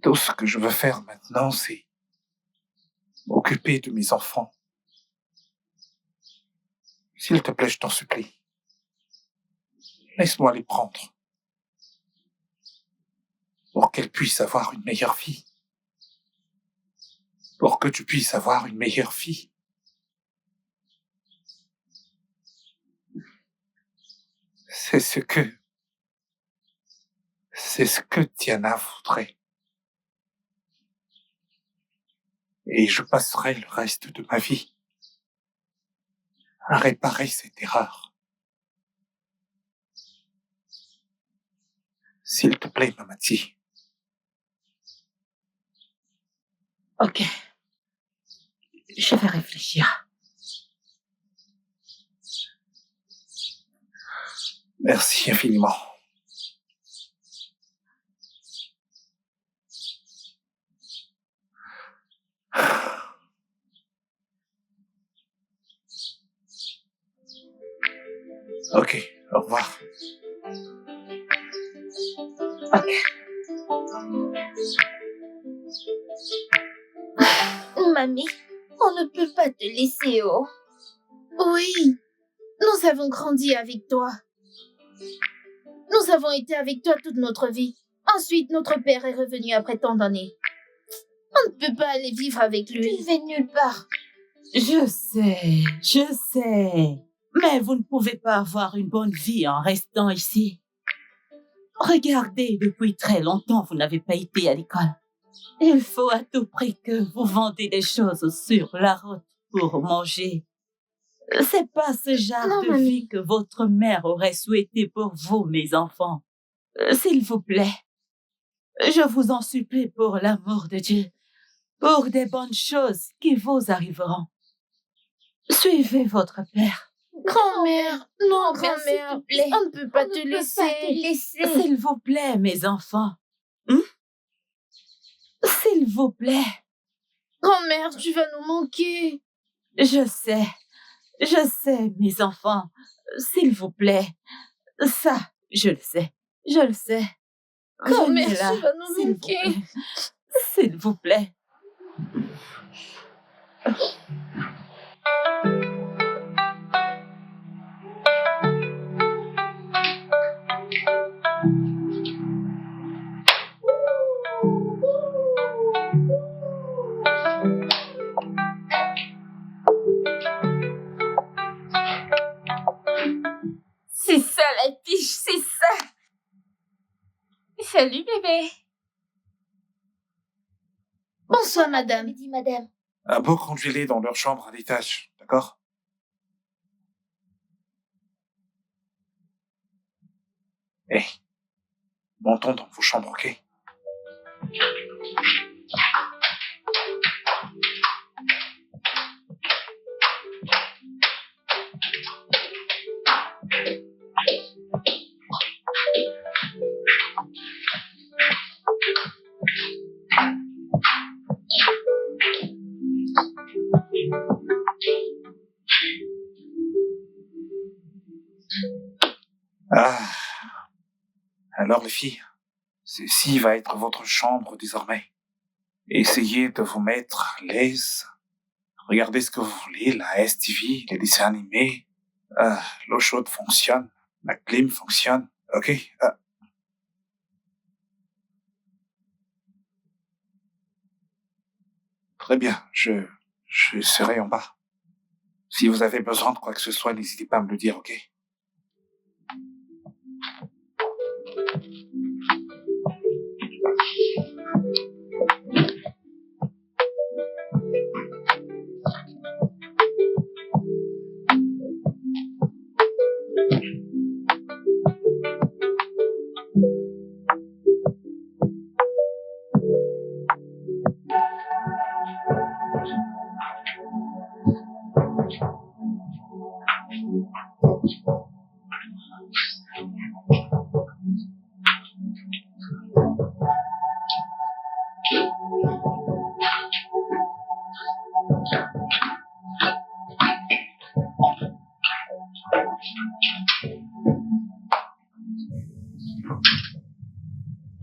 Tout ce que je veux faire maintenant, c'est m'occuper de mes enfants. S'il te plaît, je t'en supplie. Laisse-moi les prendre. Pour qu'elles puissent avoir une meilleure vie. Pour que tu puisses avoir une meilleure vie. C'est ce que Diana voudrait. Et je passerai le reste de ma vie à réparer cette erreur. S'il te plaît, Mamati. Ok. Je vais réfléchir. Merci infiniment. Ok, au revoir. Mamie, on ne peut pas te laisser, oh. Oui, nous avons grandi avec toi. Nous avons été avec toi toute notre vie. Ensuite, notre père est revenu après tant d'années. On ne peut pas aller vivre avec lui. Tu ne vais nulle part. Je sais. Mais vous ne pouvez pas avoir une bonne vie en restant ici. Regardez, depuis très longtemps, vous n'avez pas été à l'école. Il faut à tout prix que vous vendez des choses sur la route pour manger. C'est pas ce genre de vie que votre mère aurait souhaité pour vous, mes enfants. S'il vous plaît, je vous en supplie pour l'amour de Dieu. pour des bonnes choses qui vous arriveront. Suivez votre père. Grand-mère, non, Grand-mère, grand-mère, s'il te plaît. on ne peut pas On te ne peut laisser. pas te laisser. S'il vous plaît, mes enfants. S'il vous plaît. Grand-mère, tu vas nous manquer. Je sais, mes enfants. S'il vous plaît. Ça, je le sais. Grand-mère, Venez là, tu vas nous s'il vous manquer. plaît. S'il vous plaît. C'est ça la fiche, c'est ça. Salut bébé. Bonsoir, madame. Dit madame. D'abord, conduisez-les dans leur chambre à l'étage, d'accord? Hé, montons dans vos chambres, ok? Ah, alors les filles, ceci va être votre chambre désormais. Essayez de vous mettre à l'aise. Regardez ce que vous voulez, la STV, les dessins animés. L'eau chaude fonctionne, la clim fonctionne, ok? Très bien, je serai en bas. Si vous avez besoin de quoi que ce soit, n'hésitez pas à me le dire, ok?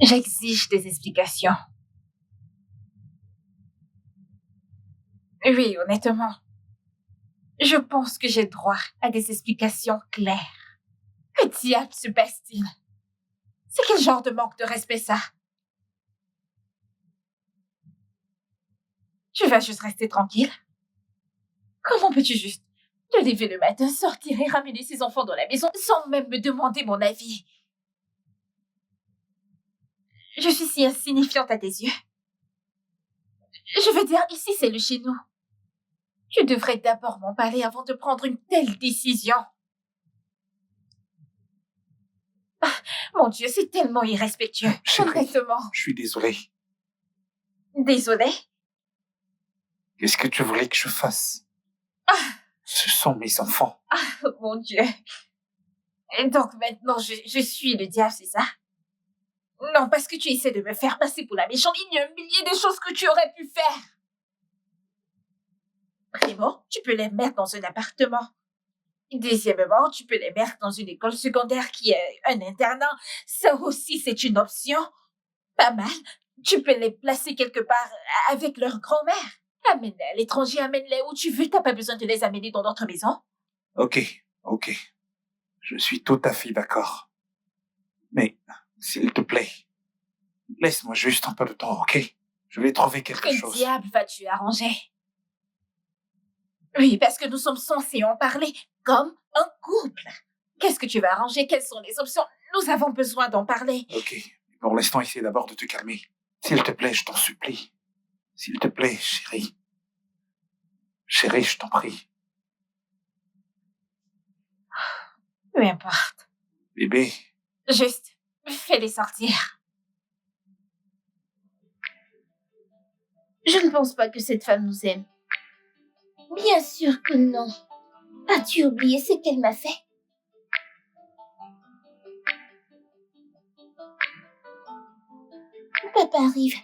J'exige des explications. Oui, honnêtement. Je pense que j'ai droit à des explications claires. Que diable se passe-t-il? C'est quel genre de manque de respect, ça? Tu vas juste rester tranquille? Comment peux-tu juste te lever le matin, sortir et ramener ces enfants dans la maison sans même me demander mon avis? Je suis si insignifiante à tes yeux. Je veux dire, ici c'est le chez nous. Tu devrais d'abord m'en parler avant de prendre une telle décision. Ah, mon Dieu, c'est tellement irrespectueux. Chérie. Honnêtement. Je suis désolé. Désolée. Qu'est-ce que tu voulais que je fasse? Ce sont mes enfants. Oh, mon Dieu. Et donc maintenant, je suis le diable, c'est ça? Non, parce que tu essaies de me faire passer pour la méchante. Il y a un millier de choses que tu aurais pu faire. Primo, tu peux les mettre dans un appartement. Deuxièmement, tu peux les mettre dans une école secondaire qui est un internat. Ça aussi, c'est une option. Pas mal. Tu peux les placer quelque part avec leur grand-mère. Amène-les à l'étranger, amène-les où tu veux. T'as pas besoin de les amener dans notre maison. Ok. Je suis tout à fait d'accord. Mais, s'il te plaît, laisse-moi juste un peu de temps, ok? Je vais trouver quelque Que chose. diable vas-tu arranger? Oui, parce que nous sommes censés en parler comme un couple. Qu'est-ce que tu vas arranger? Quelles sont les options? Nous avons besoin d'en parler. Ok. Pour l'instant, essaie d'abord de te calmer. S'il te plaît, je t'en supplie. S'il te plaît, chérie. Chérie, je t'en prie. Peu importe. Bébé, Juste, fais-les sortir. Je ne pense pas que cette femme nous aime. Bien sûr que non. As-tu oublié ce qu'elle m'a fait? Papa arrive.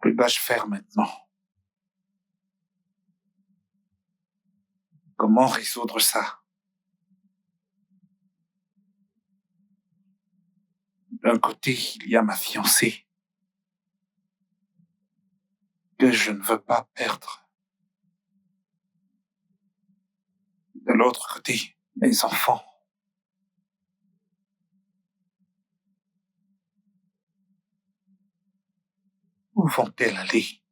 Que dois-je faire maintenant? Comment résoudre ça? D'un côté, il y a ma fiancée, que je ne veux pas perdre. De l'autre côté, mes enfants. Où vont-elles aller?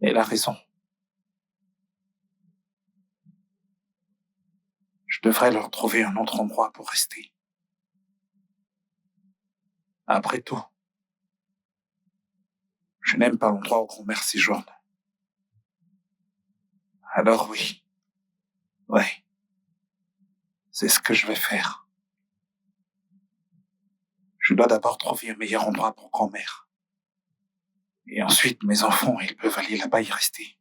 Elle a raison. Je devrais leur trouver un autre endroit pour rester. Après tout, je n'aime pas l'endroit où grand-mère séjourne. Alors oui, ouais, c'est ce que je vais faire. Je dois d'abord trouver un meilleur endroit pour grand-mère. Et ensuite, mes enfants, ils peuvent aller là-bas y rester.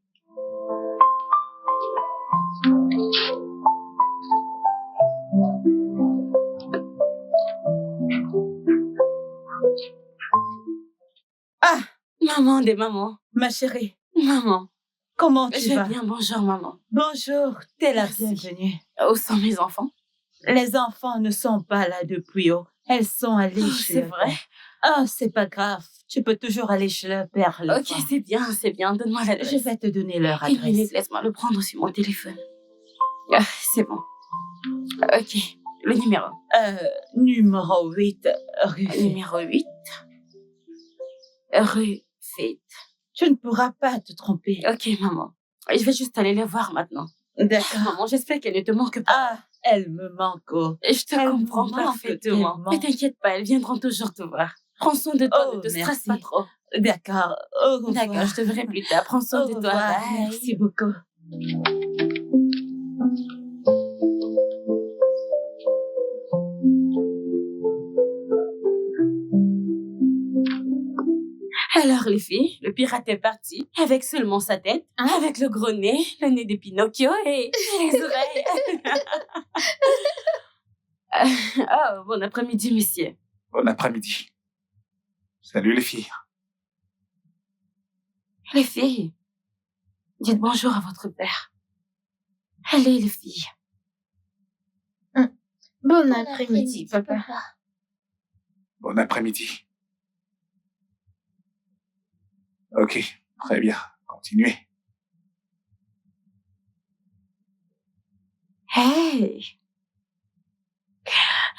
Ah, Maman des mamans. ma chérie, Maman. comment tu Je vais vas? bien, bonjour maman. Bonjour, t'es la Merci. bienvenue. Où sont mes enfants? Les enfants ne sont pas là depuis haut. Elles sont allées Oh, chez c'est le vrai? père. Ah, c'est pas grave. Tu peux toujours aller chez le père. le Ok, voir. c'est bien. Donne-moi l'adresse. Je vais te donner leur Une adresse. minute, laisse-moi le prendre sur mon téléphone. Ah, c'est bon. Ok, le numéro. Numéro 8, rue. Numéro 8. Rue Fête. Tu ne pourras pas te tromper. Ok, maman. Je vais juste aller les voir maintenant. D'accord. Maman, j'espère qu'elle ne te manque pas. Ah, elle me manque. Oh. Je te Elle comprends me manque parfaitement. tellement. Mais t'inquiète pas, elles viendront toujours te voir. Prends soin de toi, Oh, ne te stresse merci. pas trop. D'accord. Au revoir. D'accord, je te verrai plus tard. Prends soin Au de toi. revoir. Bye. Merci beaucoup. Alors les filles, le pirate est parti, avec seulement sa tête, Hein? avec le gros nez, le nez de Pinocchio et les oreilles. Oh, bon après-midi, monsieur. Bon après-midi. Salut les filles. Les filles, dites bonjour à votre père. Allez, les filles. Bon après-midi, papa. Bon après-midi. Ok, très bien. Continuez. Hey!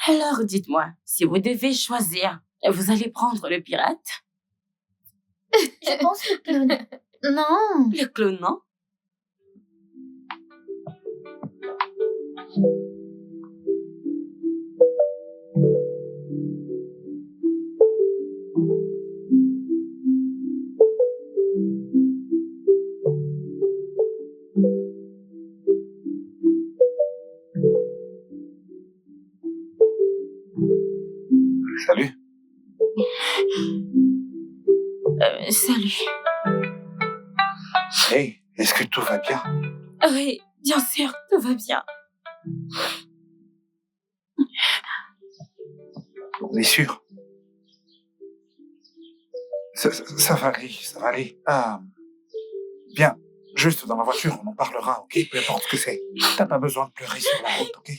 Alors, dites-moi, si vous devez choisir, vous allez prendre le pirate, Je pense le clown. Non. le clown, non? Salut. Salut. Hey, est-ce que tout va bien? Oui, bien sûr, tout va bien. On est sûr? Ça va aller, ça va aller. Ah, viens, juste dans la voiture, on en parlera, ok? Peu importe ce que c'est. T'as pas besoin de pleurer sur la route, ok?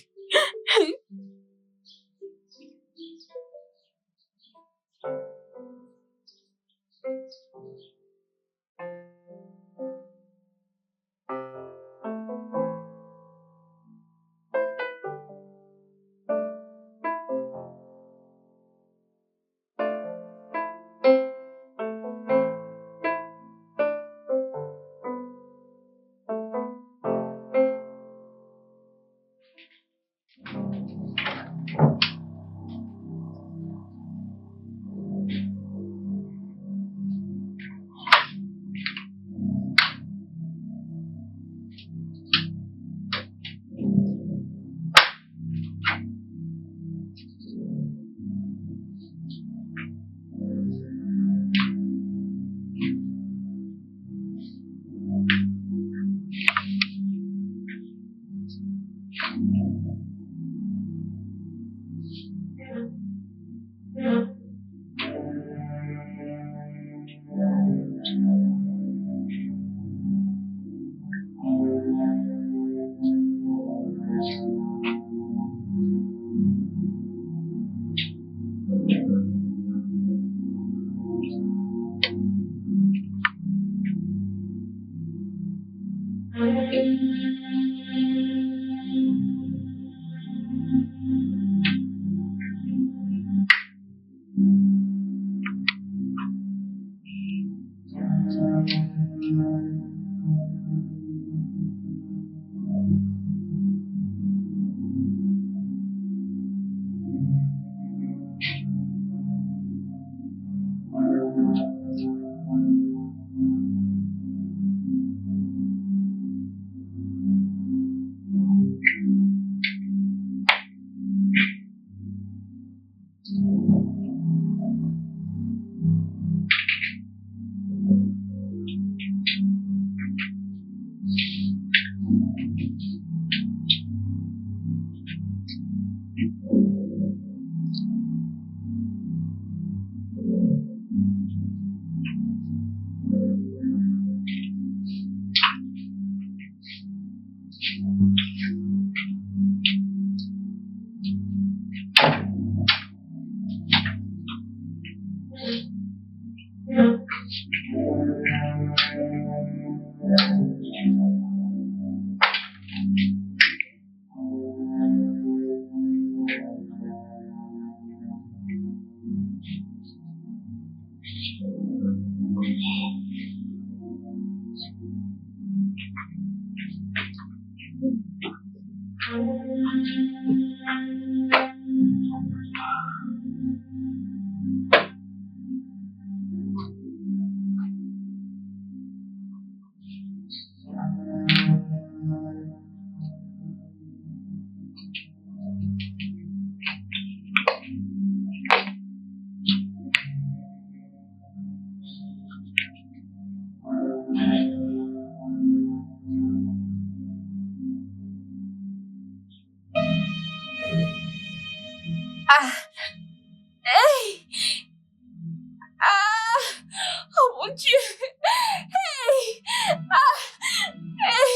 Ah! Hey! Ah! Oh mon Dieu! Hey! Ah! Hey!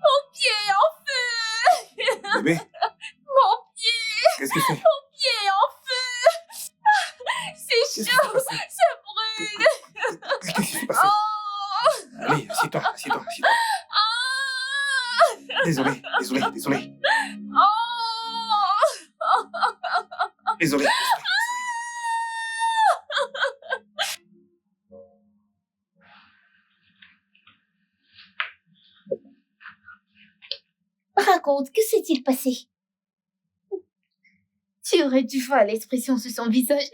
Mon pied est en feu! Bébé, Mon pied! qu'est-ce que c'est? Mon pied est en feu! Ah, c'est Qu'est-ce qui s'est chaud! passé? Ça brûle! Qu'est-ce qui s'est passé? Oh! Allez, assieds-toi, assieds-toi, assieds-toi. Ah! Désolé, désolé, désolé. Oh! Désolé, désolé. Raconte, que s'est-il passé? Tu aurais dû voir l'expression sur son visage.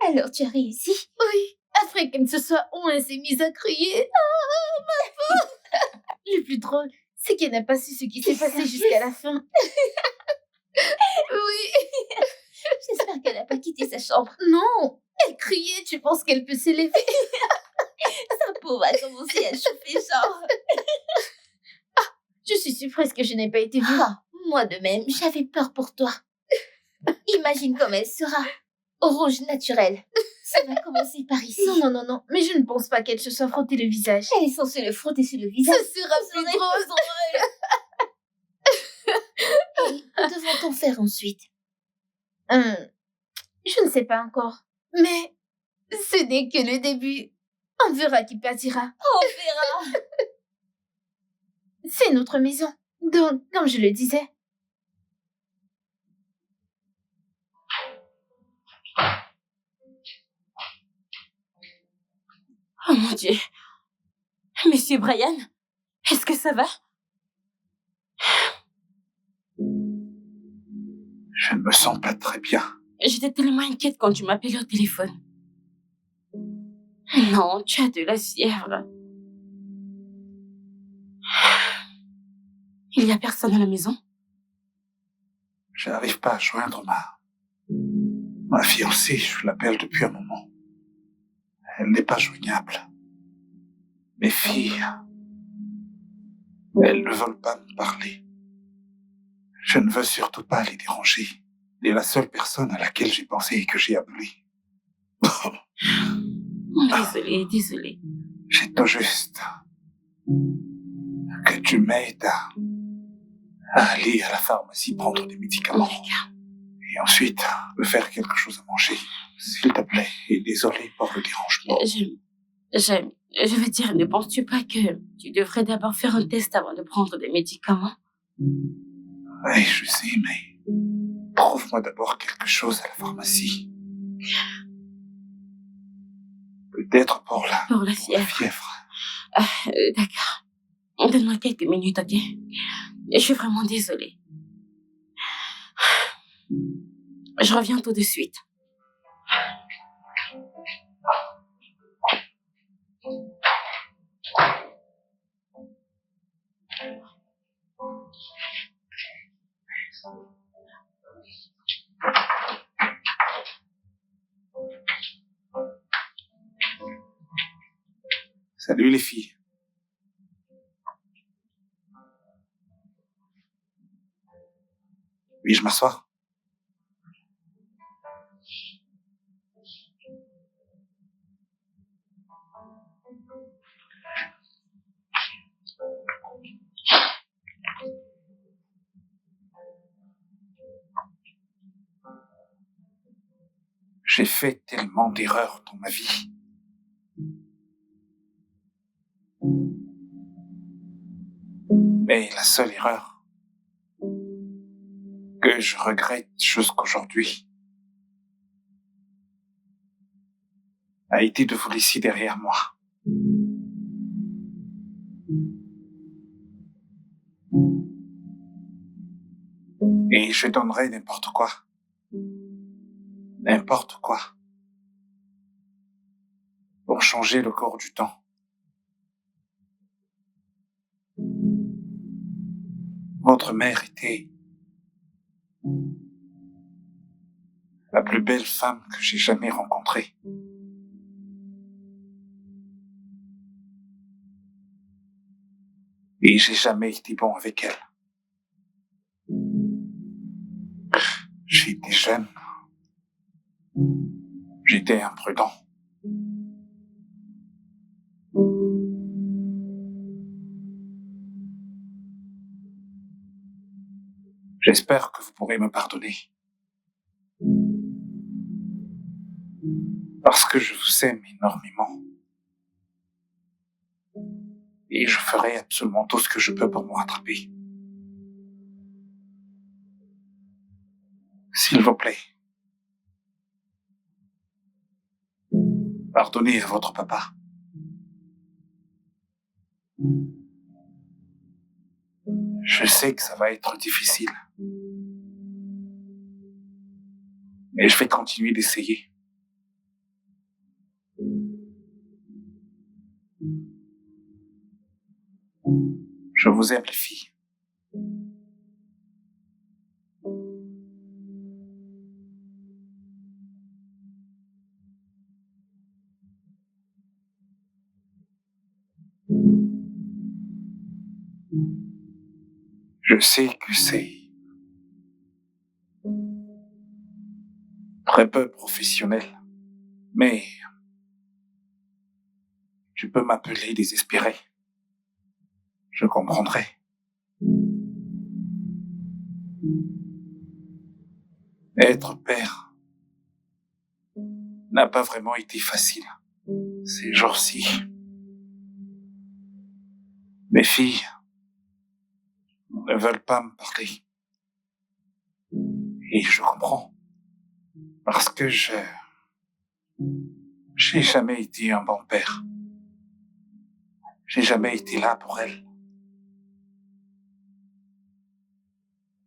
Alors tu as réussi? Oui, après qu'elle se soit on s'est mise à crier. Ah, ma pauvre. Le plus drôle, c'est qu'elle n'a pas su ce qui s'est passé jusqu'à la fin. Oui. J'espère qu'elle n'a pas quitté sa chambre. Non, Elle criait, tu penses qu'elle peut s'élever? Sa peau va commencer à chauffer, genre. Je suis surprise que je n'ai pas été vue. Ah, moi de même, j'avais peur pour toi. Imagine comme elle sera. Rouge naturel. Ça va commencer par ici. Non, mais je ne pense pas qu'elle se soit frottée le visage. Elle est censée le frotter sur le visage. Ce sera plus drôle. Et que devra-t-on faire ensuite? Je ne sais pas encore. Mais ce n'est que le début. On verra qui partira. On verra. C'est notre maison. Donc, comme je le disais. Oh mon Dieu. Monsieur Brian, est-ce que ça va? Je ne me sens pas très bien. J'étais tellement inquiète quand tu m'appelais au téléphone. Non, tu as de la fièvre. Il n'y a personne à la maison? Je n'arrive pas à joindre ma fiancée. Je l'appelle depuis un moment. Elle n'est pas joignable. Mes filles, elles ne veulent pas me parler. Je ne veux surtout pas les déranger. Elle est la seule personne à laquelle j'ai pensé et que j'ai appelée. Désolée. J'ai tout juste que tu m'aides à aller à la pharmacie prendre des médicaments. Et ensuite, me faire quelque chose à manger. S'il te plaît. Et désolé pour le dérangement. Je veux dire, ne penses-tu pas que tu devrais d'abord faire un test avant de prendre des médicaments? Oui, je sais, mais trouve-moi d'abord quelque chose à la pharmacie. Peut-être pour la fièvre. D'accord. Donne-moi quelques minutes, ok? Je suis vraiment désolée. Je reviens tout de suite. Salut les filles. Puis-je m'asseoir? J'ai fait tellement d'erreurs dans ma vie. Mais la seule erreur que je regrette jusqu'aujourd'hui a été de vous laisser derrière moi. Et je donnerais n'importe quoi, pour changer le cours du temps. Votre mère était la plus belle femme que j'ai jamais rencontrée. Et j'ai jamais été bon avec elle. J'étais jeune. J'étais imprudent. J'espère que vous pourrez me pardonner. Parce que je vous aime énormément. Et je ferai absolument tout ce que je peux pour me rattraper. S'il vous plaît. Pardonnez à votre papa. Je sais que ça va être difficile. Mais je vais continuer d'essayer. Je vous aime, les filles. Je sais que c'est très peu professionnel, mais tu peux m'appeler désespéré. Je comprendrai. Être père n'a pas vraiment été facile ces jours-ci. Mes filles ne veulent pas me parler. Et je comprends. Parce que j'ai jamais été un bon père. J'ai jamais été là pour elles.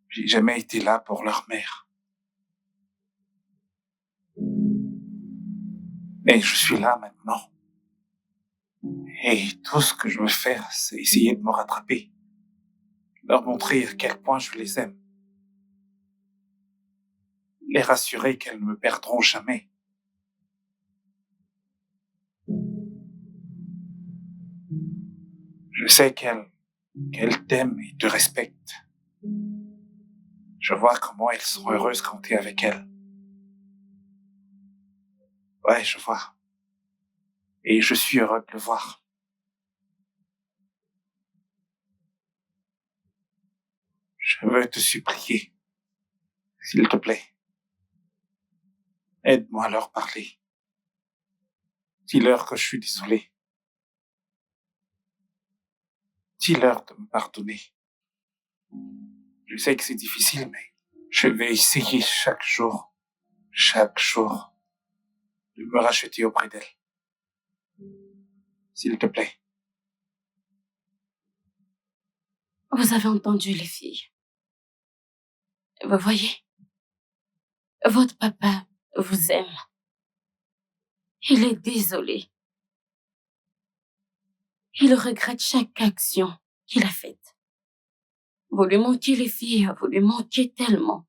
J'ai jamais été là pour leur mère. Mais je suis là maintenant. Et tout ce que je veux faire, c'est essayer de me rattraper. Leur montrer à quel point je les aime. Les rassurer qu'elles ne me perdront jamais. Je sais qu'elles t'aiment et te respectent. Je vois comment elles sont heureuses quand t'es avec elles. Ouais, je vois. Et je suis heureux de le voir. Je veux te supplier, s'il te plaît. Aide-moi à leur parler. Dis-leur que je suis désolé. Dis-leur de me pardonner. Je sais que c'est difficile, mais je vais essayer chaque jour, de me racheter auprès d'elles. S'il te plaît. Vous avez entendu, les filles. Vous voyez, votre papa vous aime. Il est désolé. Il regrette chaque action qu'il a faite. Vous lui manquez, les filles, vous lui manquez tellement.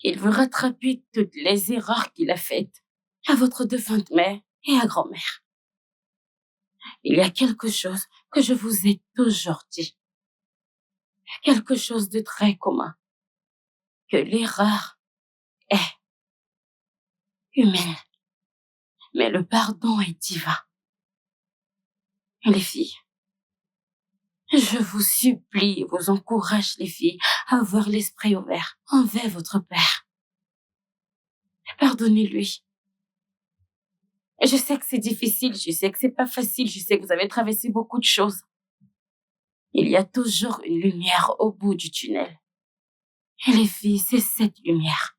Il veut rattraper toutes les erreurs qu'il a faites à votre défunte mère et à grand-mère. Il y a quelque chose que je vous ai toujours dit. Quelque chose de très commun. Que l'erreur est humaine. Mais le pardon est divin. Les filles, je vous supplie, vous encourage, les filles, à avoir l'esprit ouvert envers votre père. Pardonnez-lui. Je sais que c'est difficile, je sais que c'est pas facile, je sais que vous avez traversé beaucoup de choses. Il y a toujours une lumière au bout du tunnel. Et les filles, c'est cette lumière.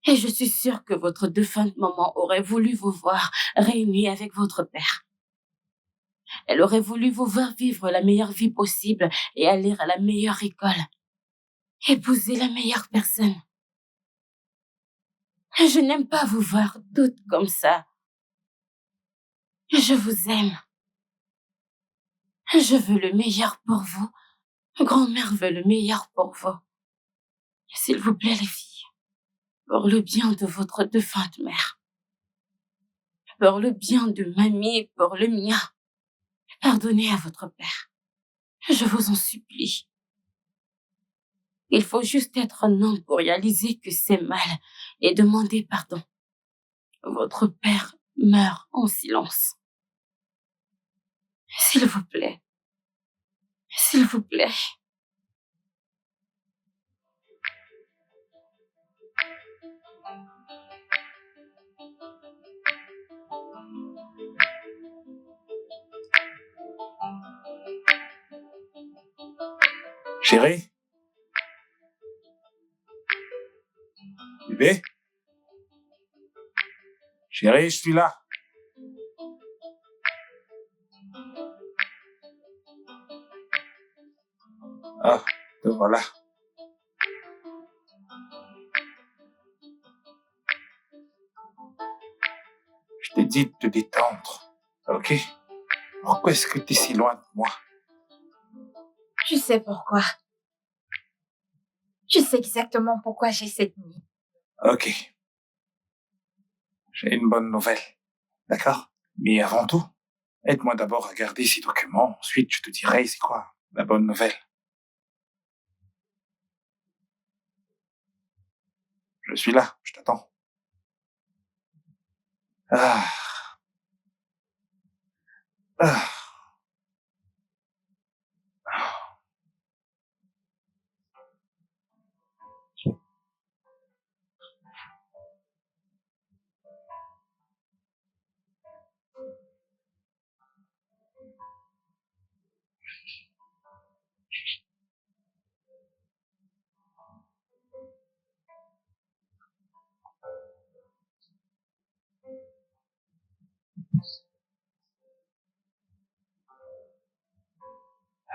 Et je suis sûre que votre défunte maman aurait voulu vous voir réunis avec votre père. Elle aurait voulu vous voir vivre la meilleure vie possible et aller à la meilleure école. Épouser la meilleure personne. Je n'aime pas vous voir toutes comme ça. Je vous aime. Je veux le meilleur pour vous. Grand-mère veut le meilleur pour vous. S'il vous plaît, les filles, pour le bien de votre défunte mère, pour le bien de mamie, pour le mien, pardonnez à votre père. Je vous en supplie. Il faut juste être un homme pour réaliser que c'est mal et demander pardon. Votre père meurt en silence. S'il vous plaît. S'il vous plaît. Chérie? Bébé? Chérie, je suis là. Ah, te voilà. Je t'ai dit de te détendre, ok? Pourquoi est-ce que t'es si loin de moi? Je sais pourquoi. Je sais exactement pourquoi j'ai cette nuit. Ok. J'ai une bonne nouvelle, d'accord? Mais avant tout, aide-moi d'abord à garder ces documents, ensuite je te dirai c'est quoi la bonne nouvelle. Je suis là, je t'attends. Ah. Ah.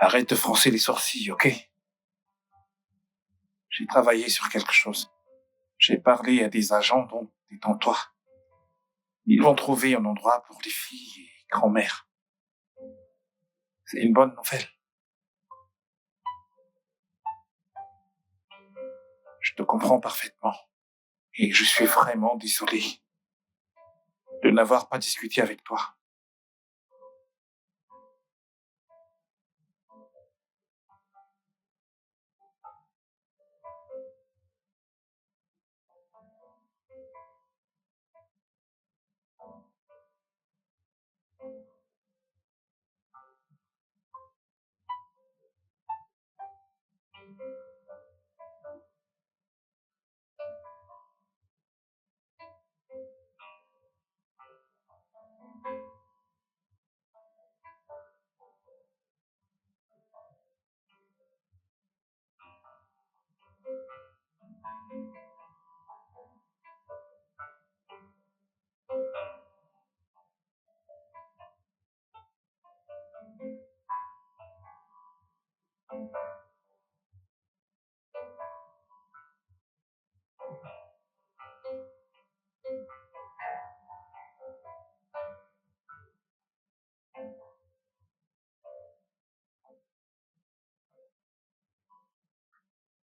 Arrête de froncer les sourcils, ok? J'ai travaillé sur quelque chose. J'ai parlé à des agents dont étant toi. Ils vont trouver un endroit pour les filles et grand-mère. C'est une bonne nouvelle. Je te comprends parfaitement. Et je suis vraiment désolé de n'avoir pas discuté avec toi.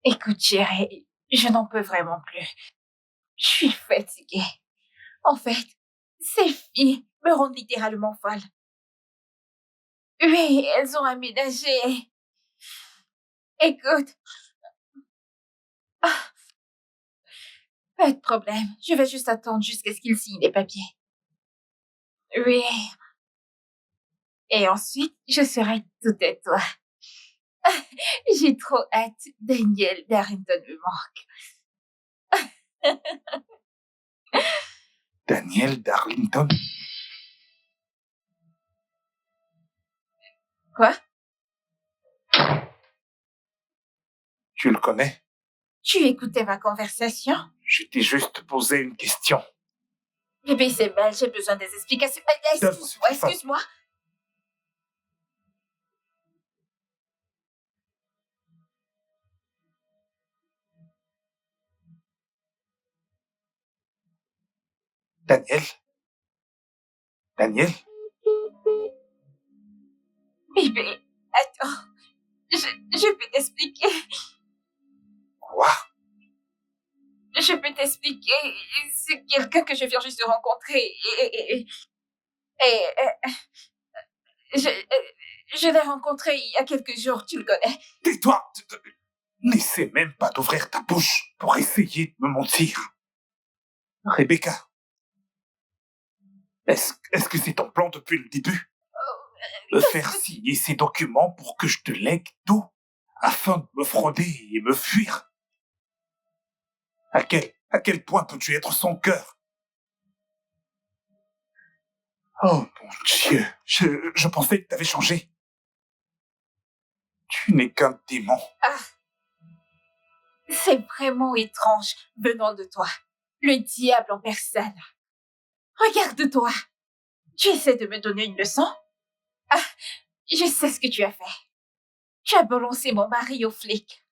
Écoute, chérie, je n'en peux vraiment plus. Je suis fatiguée. En fait, ces filles me rendent littéralement folle. Oui, elles ont aménagé. Écoute, pas de problème. Je vais juste attendre jusqu'à ce qu'ils signent les papiers. Oui. Et ensuite, je serai tout à toi. J'ai trop hâte. Daniel Darrington me manque. Daniel Darlington? Quoi? Tu le connais? Tu écoutais ma conversation? Je t'ai juste posé une question. Bébé, c'est mal, j'ai besoin des explications. Excuse-moi. Daniel? Daniel? Bébé, attends. Je peux t'expliquer. Quoi? Je peux t'expliquer. C'est quelqu'un que je viens juste de rencontrer. Je l'ai rencontré il y a quelques jours, tu le connais. Tais-toi! N'essaie même pas d'ouvrir ta bouche pour essayer de me mentir. Rebecca, est-ce que c'est ton plan depuis le début? Me faire signer ces documents pour que je te lègue tout, afin de me frauder et me fuir? À quel point peux-tu être sans cœur? Oh mon Dieu, je pensais que t'avais changé. Tu n'es qu'un démon. Ah, c'est vraiment étrange venant de toi. Le diable en personne. Regarde-toi. Tu essaies de me donner une leçon? Ah, je sais ce que tu as fait. Tu as balancé mon mari aux flics.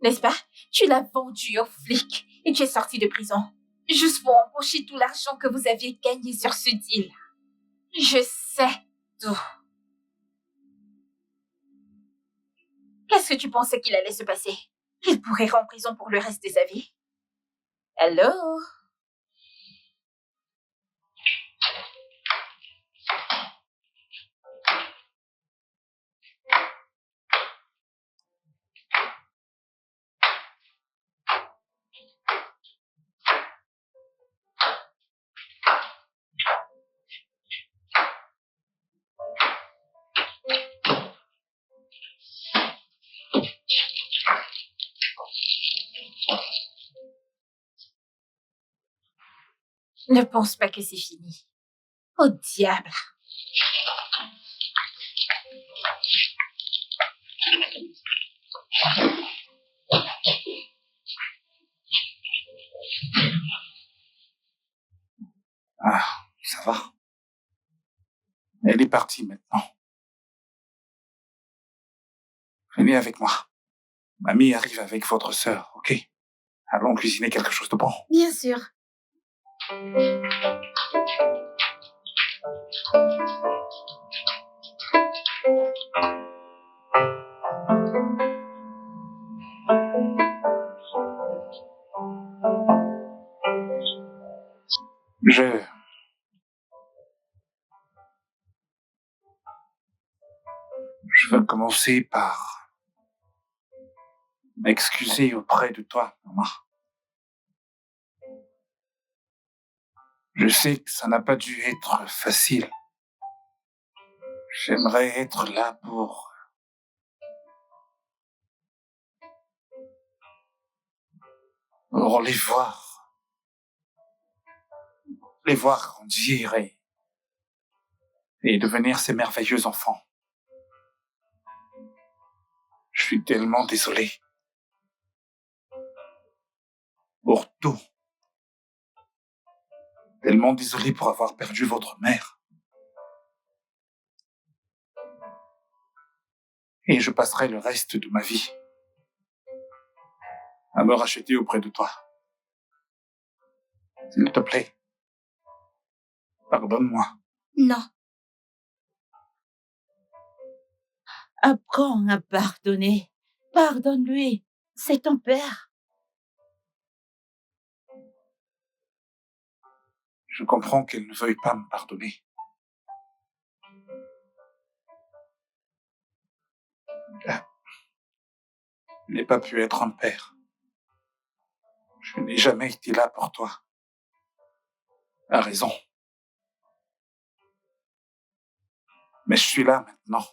N'est-ce pas? Tu l'as vendu aux flics et tu es sorti de prison. Juste pour empocher tout l'argent que vous aviez gagné sur ce deal. Je sais tout. Qu'est-ce que tu pensais qu'il allait se passer? Il pourrait rentrer en prison pour le reste de sa vie. Allô? Ne pense pas que c'est fini. Au diable. Ah, ça va. Elle est partie maintenant. Venez avec moi. Mamie arrive avec votre sœur, ok? Allons cuisiner quelque chose de bon. Bien sûr. Je veux commencer par m'excuser auprès de toi, maman. Je sais que ça n'a pas dû être facile. J'aimerais être là pour les voir grandir et devenir ces merveilleux enfants. Je suis tellement désolé pour tout. Tellement désolé pour avoir perdu votre mère. Et je passerai le reste de ma vie à me racheter auprès de toi. S'il te plaît, pardonne-moi. Non. Apprends à pardonner. Pardonne-lui. C'est ton père. Je comprends qu'elle ne veuille pas me pardonner. Je n'ai pas pu être un père. Je n'ai jamais été là pour toi. A raison. Mais je suis là maintenant.